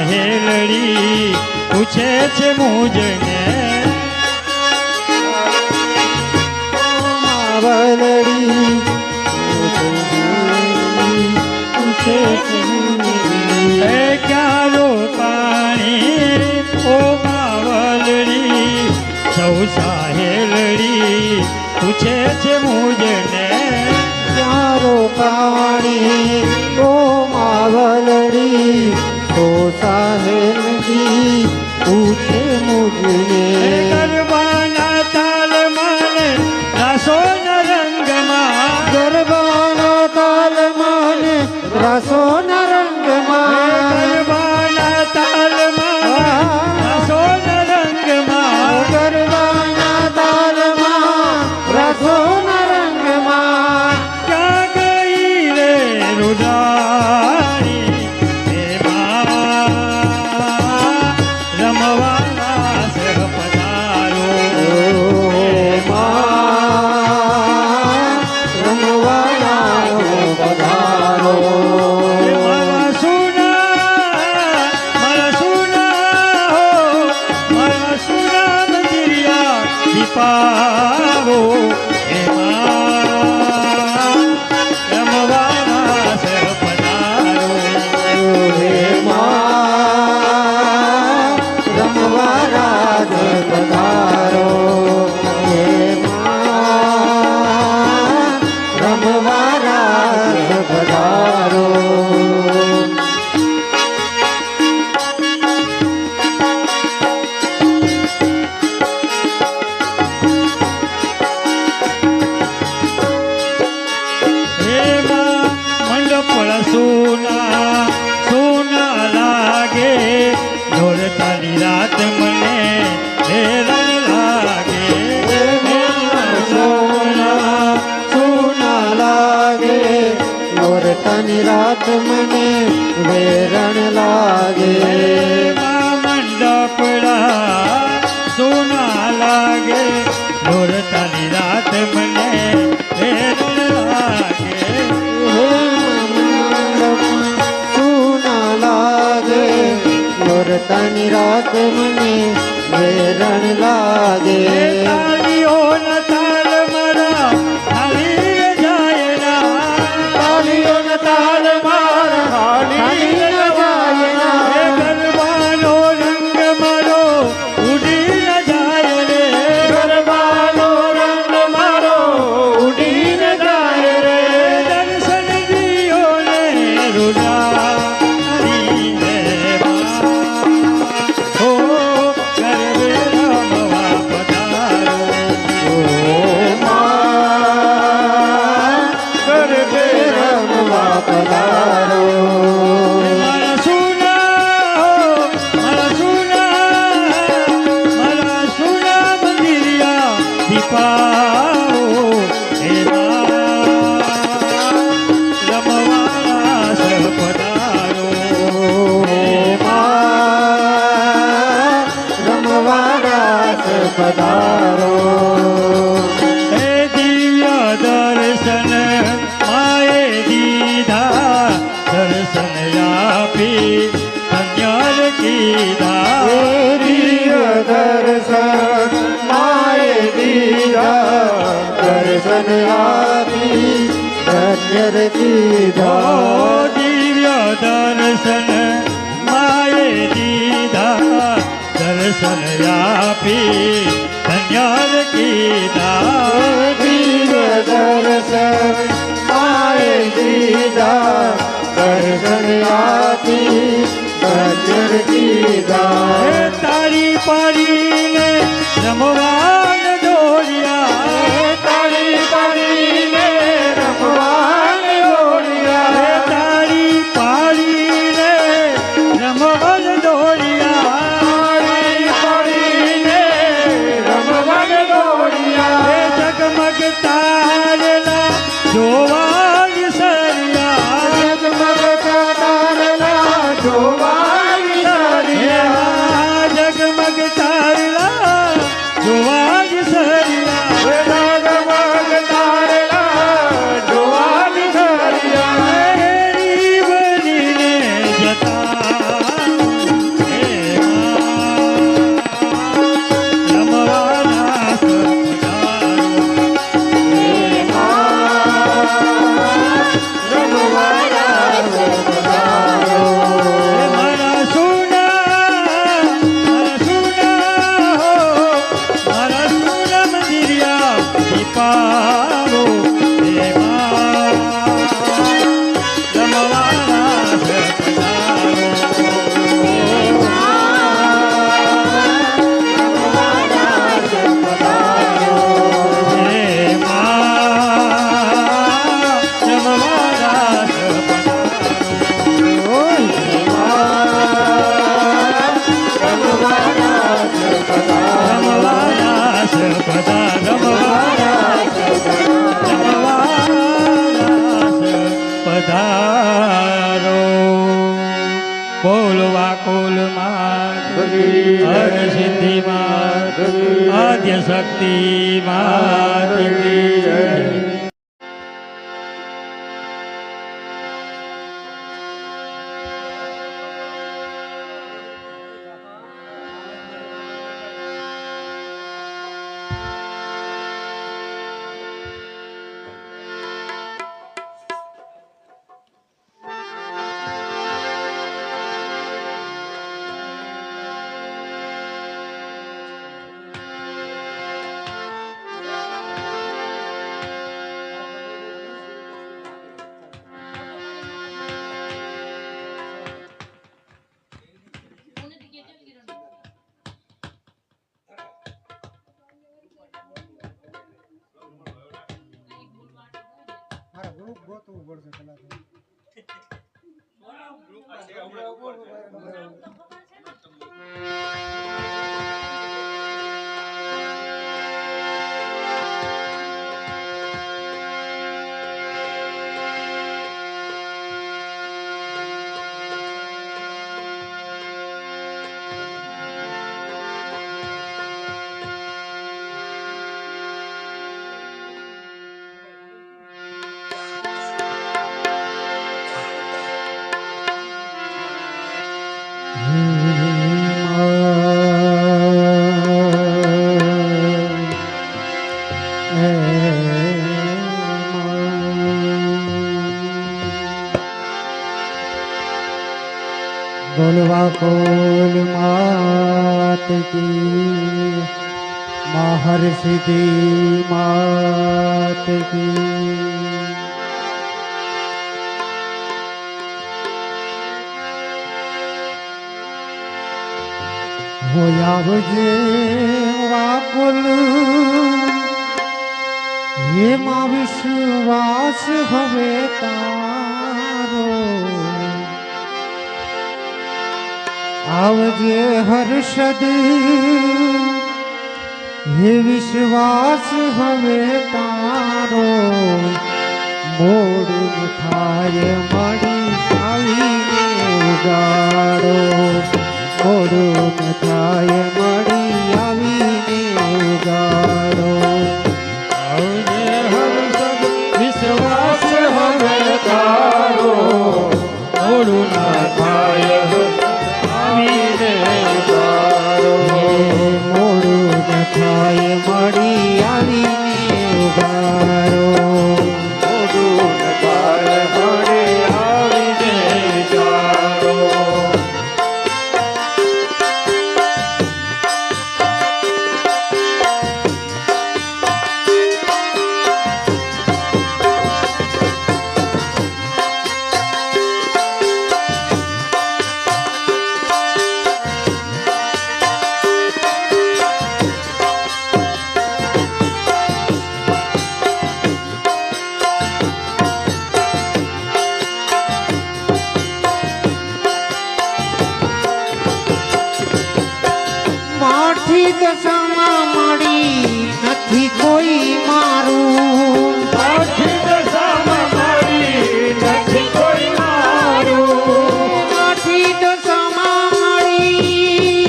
હેલડી પૂછે છે મુજને માવલડી પૂછે છે એ ક્યારો પાણી ઓ માવલડી સૌ સાહેલડી પૂછે છે મુજને ચારો પાણી ઓ માવલડી તો સાહેલજી પૂછે મુજને ગરબાના તાલ માને રાસો રંગમાં ગરબાના તાલ માને રસો ના રંગમાં ગરબાના તાલ માને રાસો રંગમાં ગરબાના તાલમાં રસો ના રંગમાં ક્યાં ગઈ રે રુડાણી એમાં રમવાના સહ પધારો રમવાના પધારો મારા સુના મંદિરિયા દીપાવો એમાં રમવાના સહ પધારો રમવા રાજ પધારો રમવા રાજ પધારો એમાં મંડપળ સોના સોના લાગે ઢોળતાની રાત મને હેરાન લાગે સોના સોના લાગે નોરતાની રાત મને વેરણ લાગે એમાં મંડપડા સોના લાગે ઢોળતાની રાત મને હેરાન લાગે સોના લાગે નોરતાની રાત મને વેરણ લાગે તાળીઓ ના તાલ મારા હાલી જાય ના તાલીઓ ન તાલ મારા હાલી ન જાય ના ગરબાનો રંગ મારો ઉડી ન જાય રે ગરબાનો રંગ મારો ઉડી ન જાય રે દર્શન દિયો ને રૂડાની ઓ ગરબે રમવા પધારો ગરબે રમવા પધારો મારા સુના મંદિરિયા દીપાઓ એમાં રમવાના સહ પધારો રમવા રાસ પધારો હે દિવ્ય દર્શન માએ દીધા દર્શન આપી ધન્યર કીધા દિવ્ય દર્શન માએ દીધા દર્શન આપી ધન્યર કીધા દિવ્ય દર્શન માએ દીધા દર્શન આપી ધન્યર કીધા દિવ્ય દર્શન માએ દીધા દર્શન આપી ધન્યર કીધા હે તારી પાડીને રમવાન દોરિયા તાળી પાડીને રમવાન દોડિયા હે તારી પાડીને રમવાન દોરિયા તાળી પાડીને રમવાન દોડિયા હે જગમગ તારલા જોવા વિસર્યા જગમગ તારલા જોવા વિસર્યા પધારો બોલવા કુલ માત હર સિદ્ધિ માત આદ્ય શક્તિ માત કી જય. बोलवा कोल मात की महर्षि दी मात की हो आवजे वाकुल એમાં વિશ્વાસ હવે તારો આવજે હર્ષદ હે વિશ્વાસ હવે તારો મોડું થાય મળી આવીને ઉગાડો મોડું થાય મળી આવીને ઉગાડો વિશ્વાસ હવે તારો મોડું ના થાય આવીને ઉગાડો મોડું ન થાય મળી આવીને ઉગાડો મોડું ન થાય મળી આવીને ઉગાડો. માઠી દશામાં મળી નથી કોઈ મારું માઠી દશામાં મળી નથી કોઈ મારું માઠી દશામાં મળી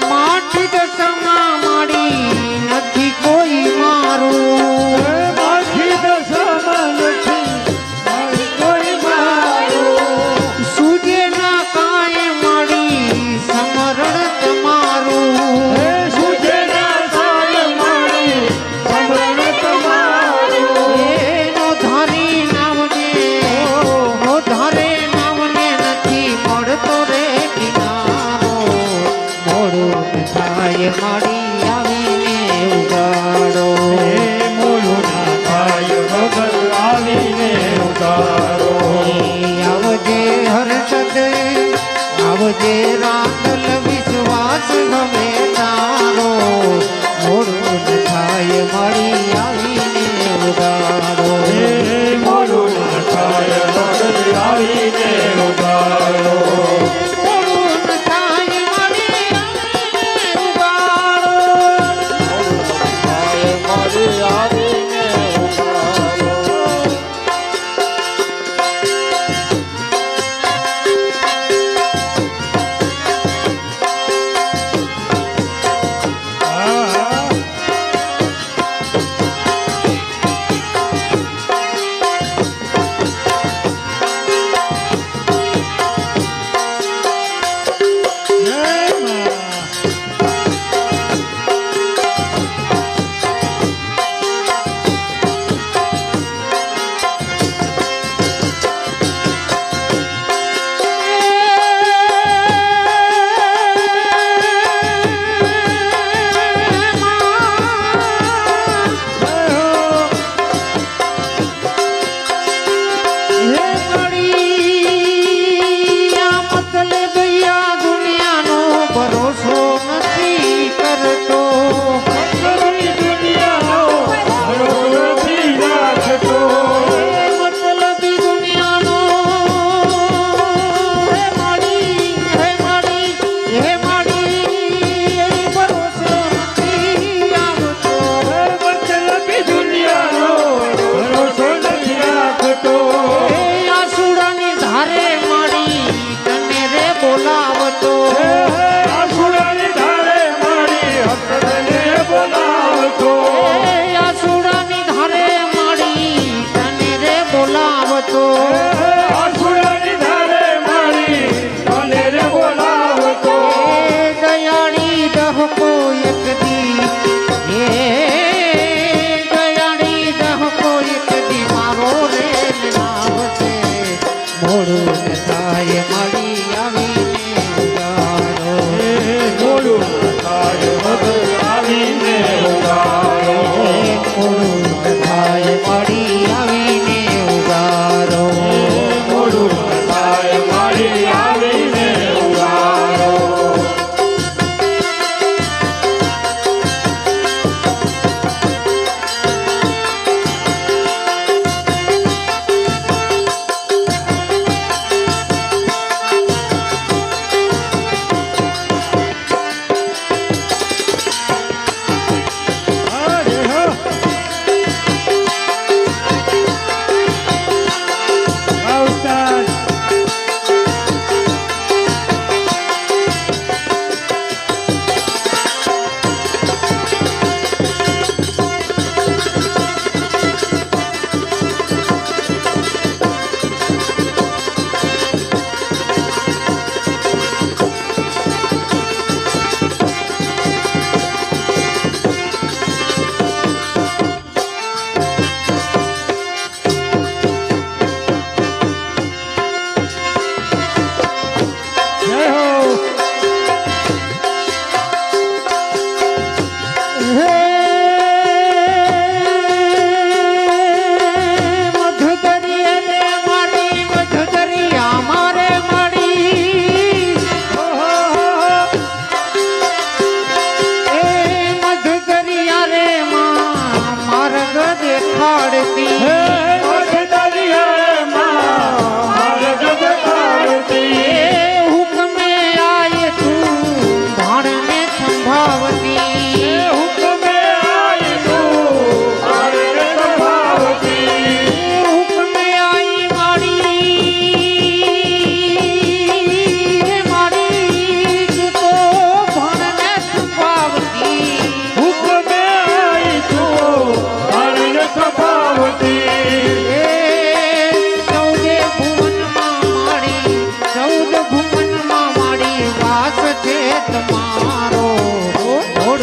માઠી દશામાં મળી નથી કોઈ મારું સૂર્યના કાય મળી સમરણ તમારું સૂર્યના કાય મળી સમરણ તમારું એનો ધારી નામને નથી મળતો રે કિનારો મોડું થાય મળી આવીને ઉગાડો મોડું ના થાય વગર આવીને ઉગાડો આવજે હર્ષદ આવજે રાંદલ વિશ્વાસ હવે તારો મોડું ન થાય મળી આવીને ઉગાડો મોડું ના થાય વગર આવીને ઉગાડો મોડું ન થાય મળી આવીને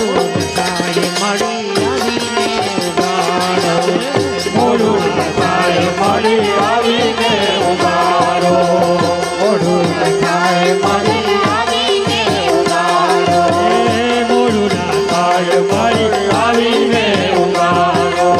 મોડું થાય મળી આવીને ઉગાડો મોડું થાય મળી આવીને ઉગાડો મોડું થાય મળી આવીને ઉગાડો મોડું થાય મળી આવીને ઉગાડો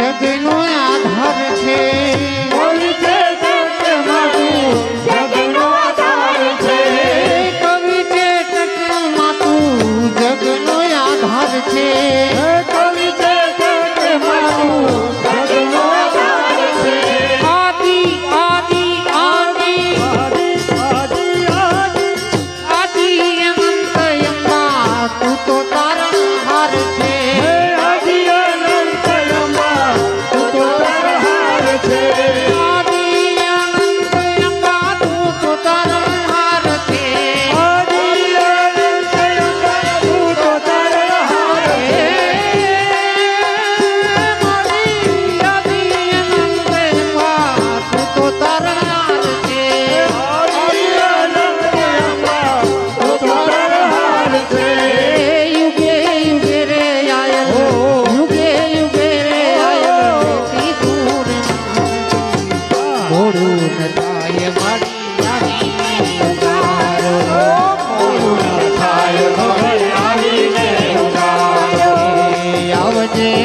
જગનો આધાર છે કવિ છે માતું જગનો આધાર છે આદિ આદિ આદિ આદિ અનંત અંબા તું તો તારણહાર છે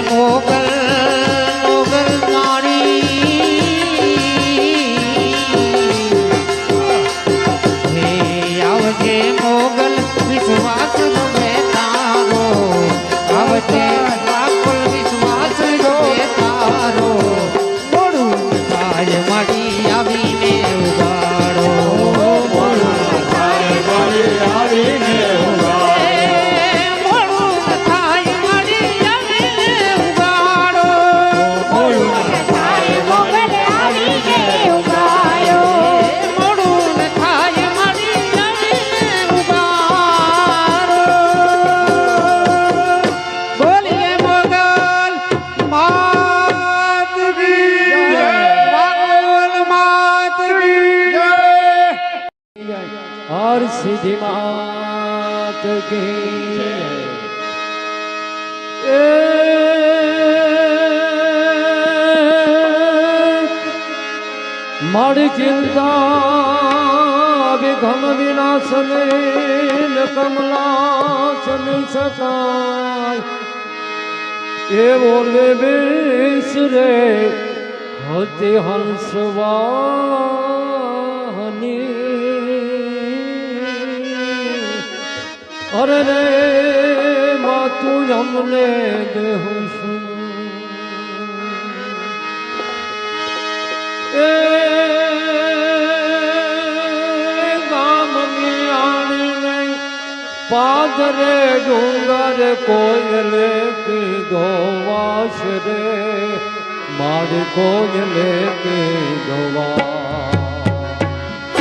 મોગલ મોગલ મારી હે આવજે મોગલ વિશ્વાસ મે તારો આવજે વાકુલ વિશ્વાસ મે તારો મોડું થાય મળી આવીને ઉગાડો મોડું થાય મળી આવીને ઉગાડો और सीधी मात की माड़ी चिंता विघम विनाशने न कमलासन सताय ये बोले बिसरे होती हंसवाहनी अरे रे मातू हमने देहु सुन गाम मियाणी में पादरे डूंगर कोयले की गोवाश रे माड़ कोयले की गोवा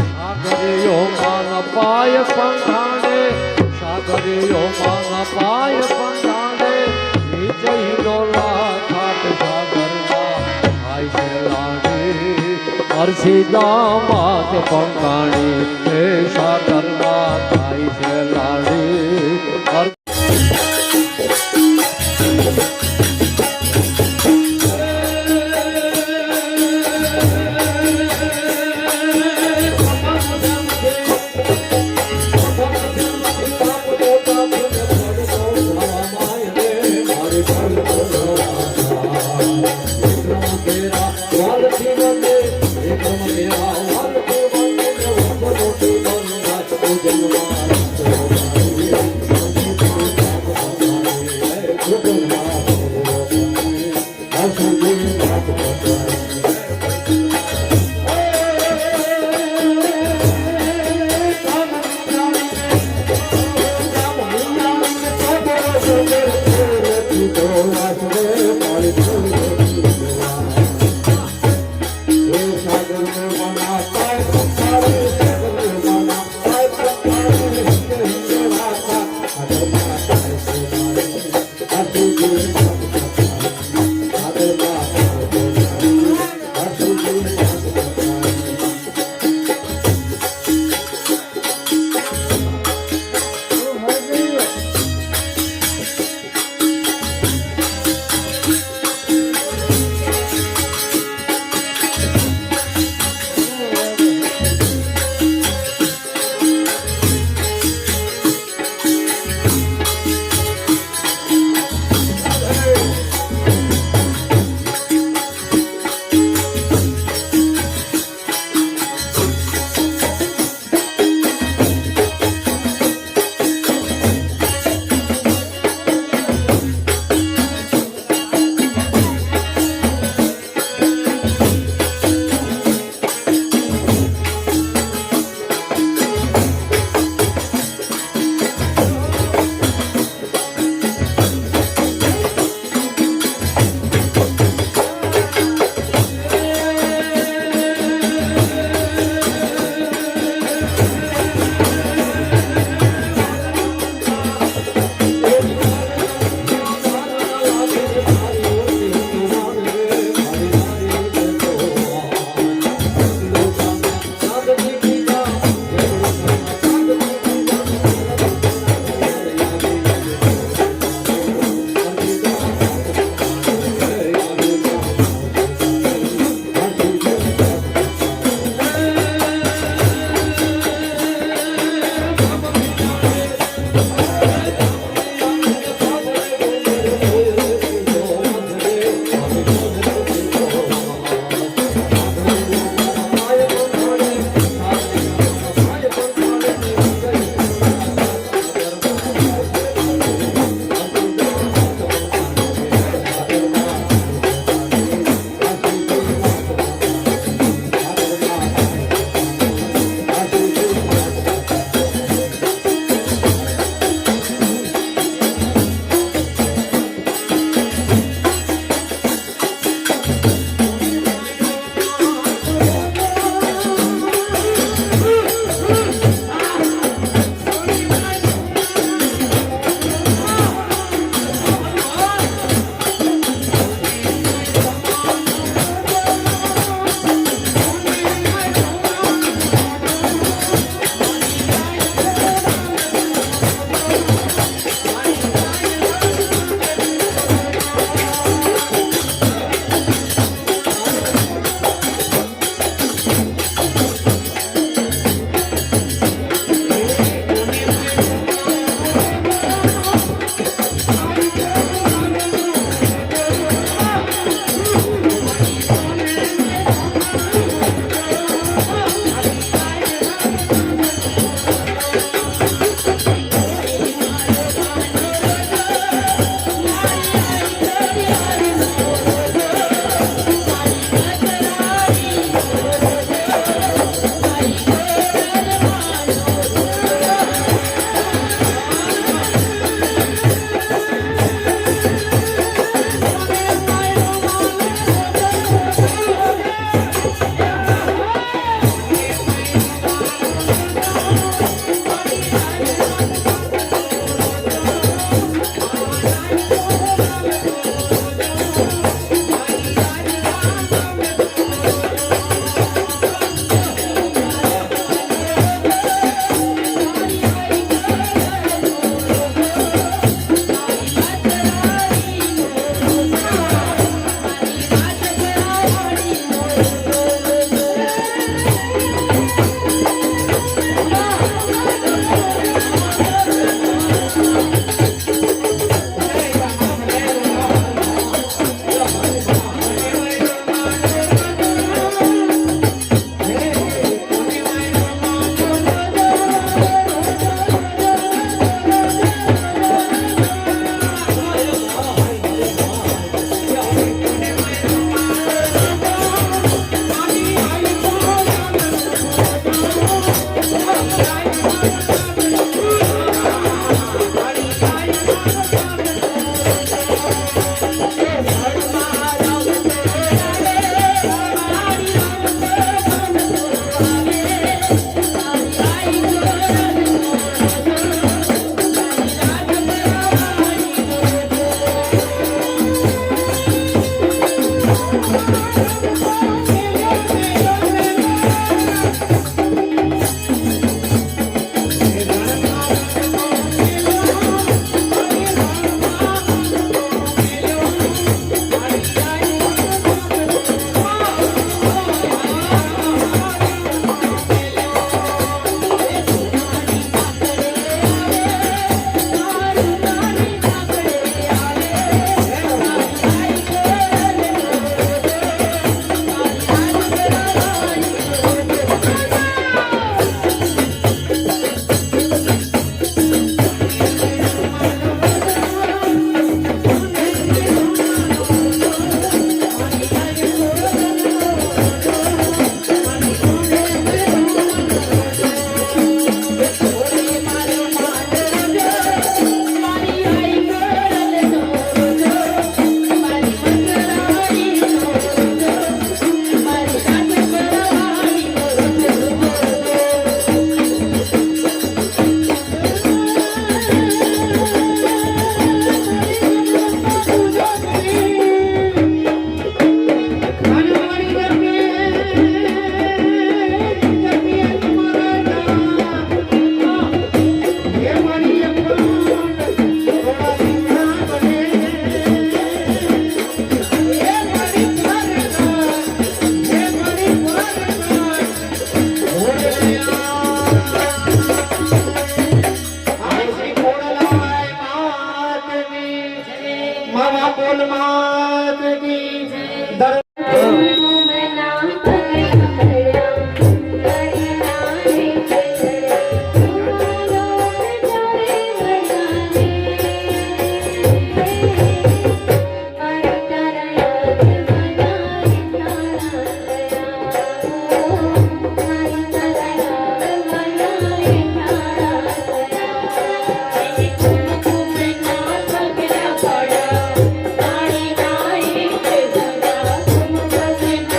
सागरियो मान पाय पंखाने सागरियो मान पाय पंखाने नीचे डोला खाट सागर आई से लाड़ी और सीधा मात पंखानी सागर आई से लाड़ी और Thank you.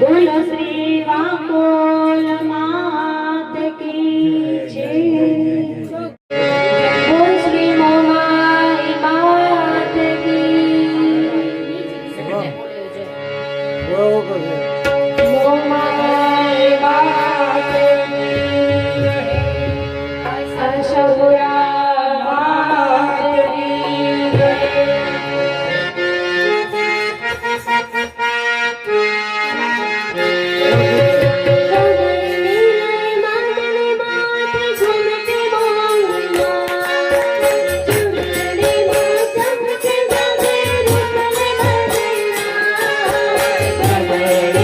બોલો શ્રી વાંકોલ માત કી જય. બોલ શ્રી મોમાઈ માત કી મોમાઈ માત કી આશાપુરા માત કી જય. Bye.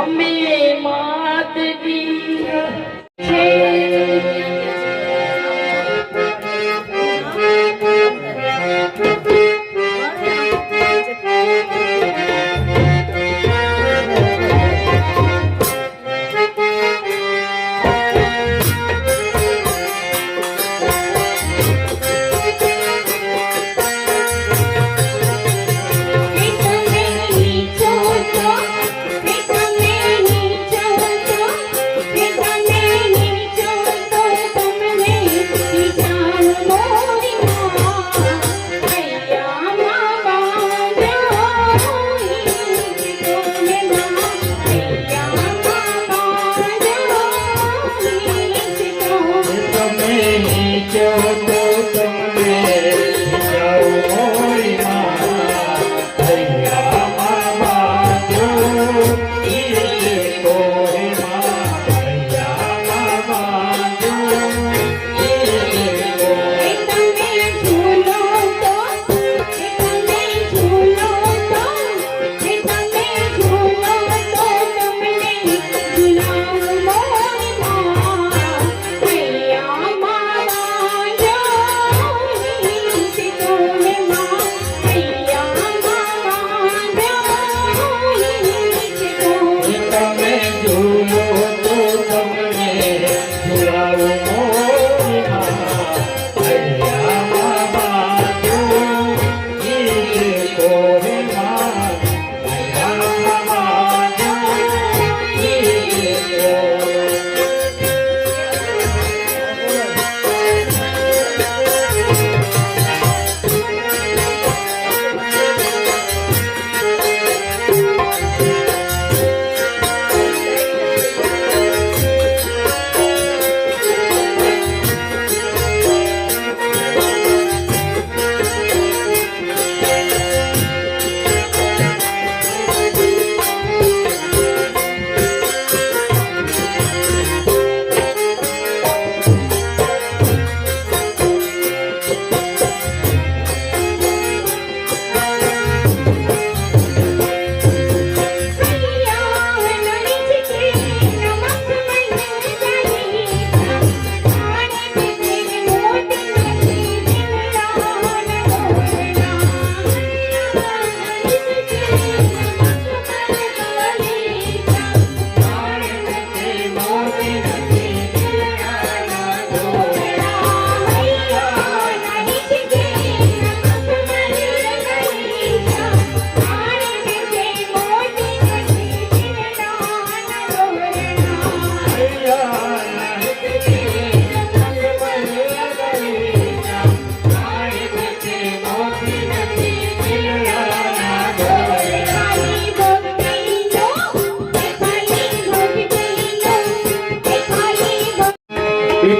અમે માત કી છે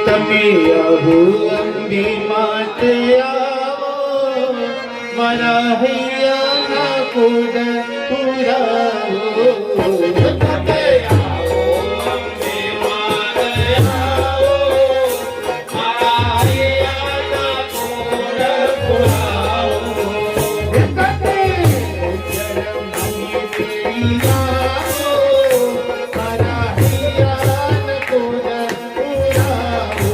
તમે આવો અંબી માત આવો મારા હૈયાના કોડ પુરાવો તમે આવો અંબી માત આવો મારા હૈયાના કોડ પુરાવો તમે જન્મની તેરી આવો મારા હૈયાના કોડ પુરાવો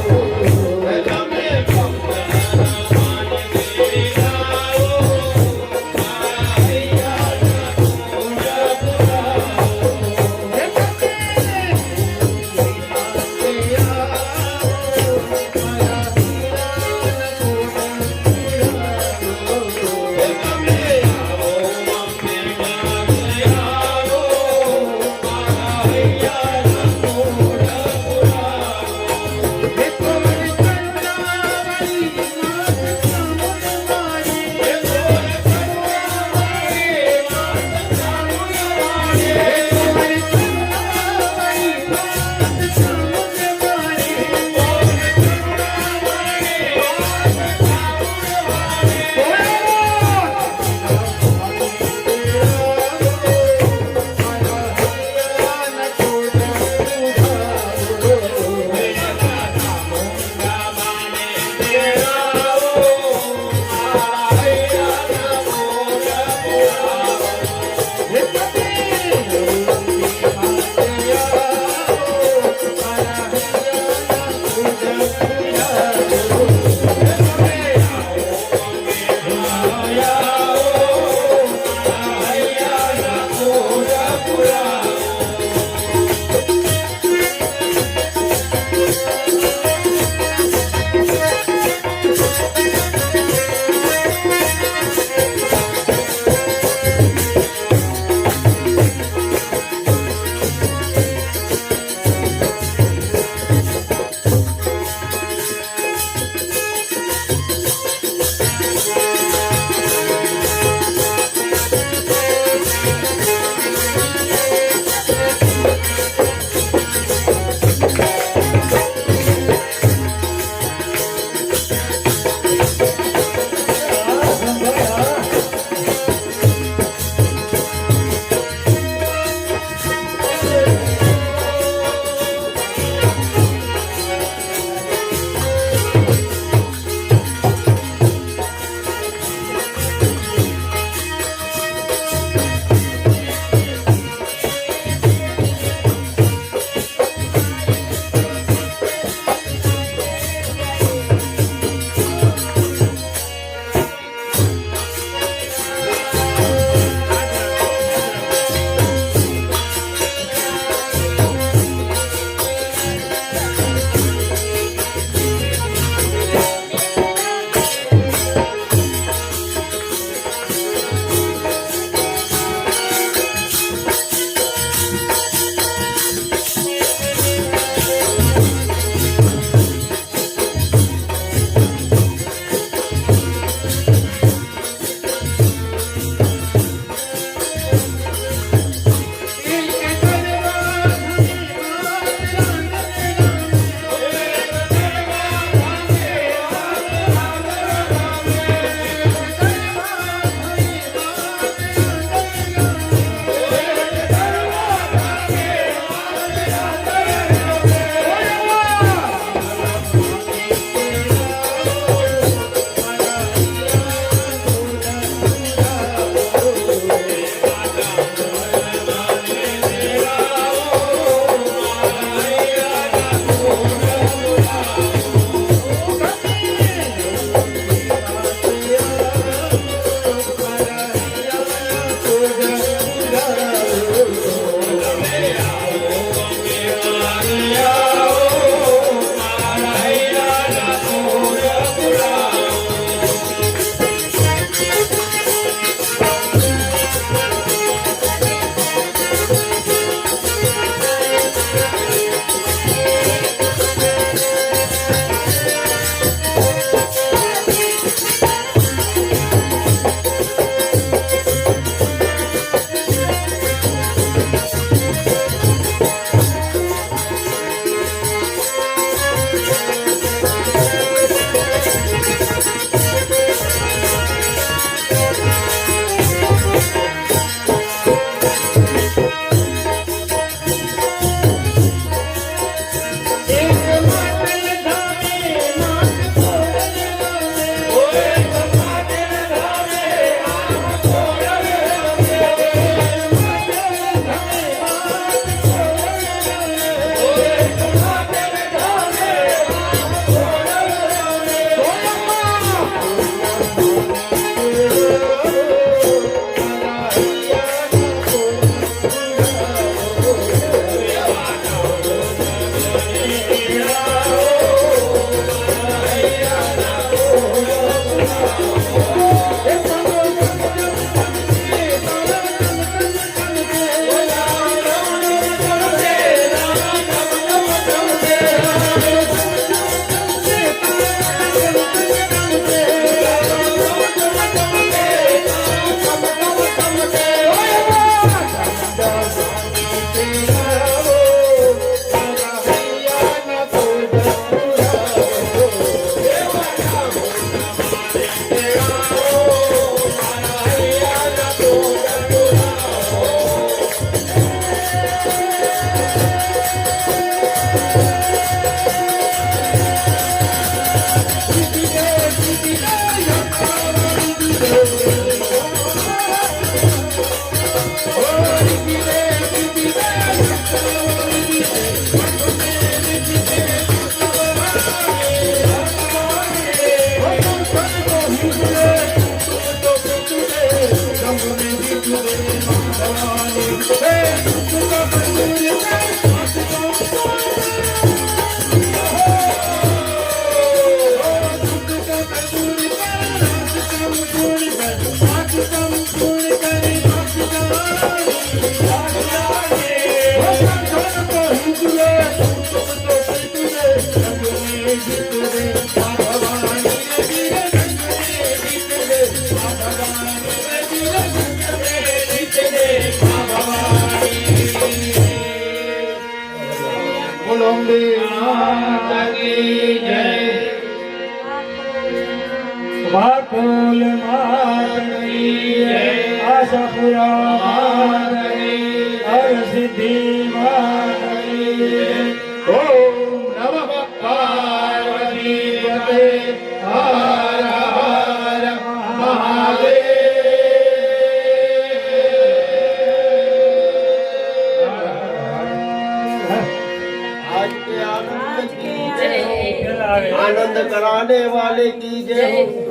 બોલો અંબે માતા કી જય. વાકુલ માતની જય, આશાપુરા માતની, હરસિદ્ધિ માતની જય. ઓમ નમઃ પાર્વતી પતે હર હર મહાદેવ. आज के आनंद की जय हो, आनंद कराने वाले की जय हो.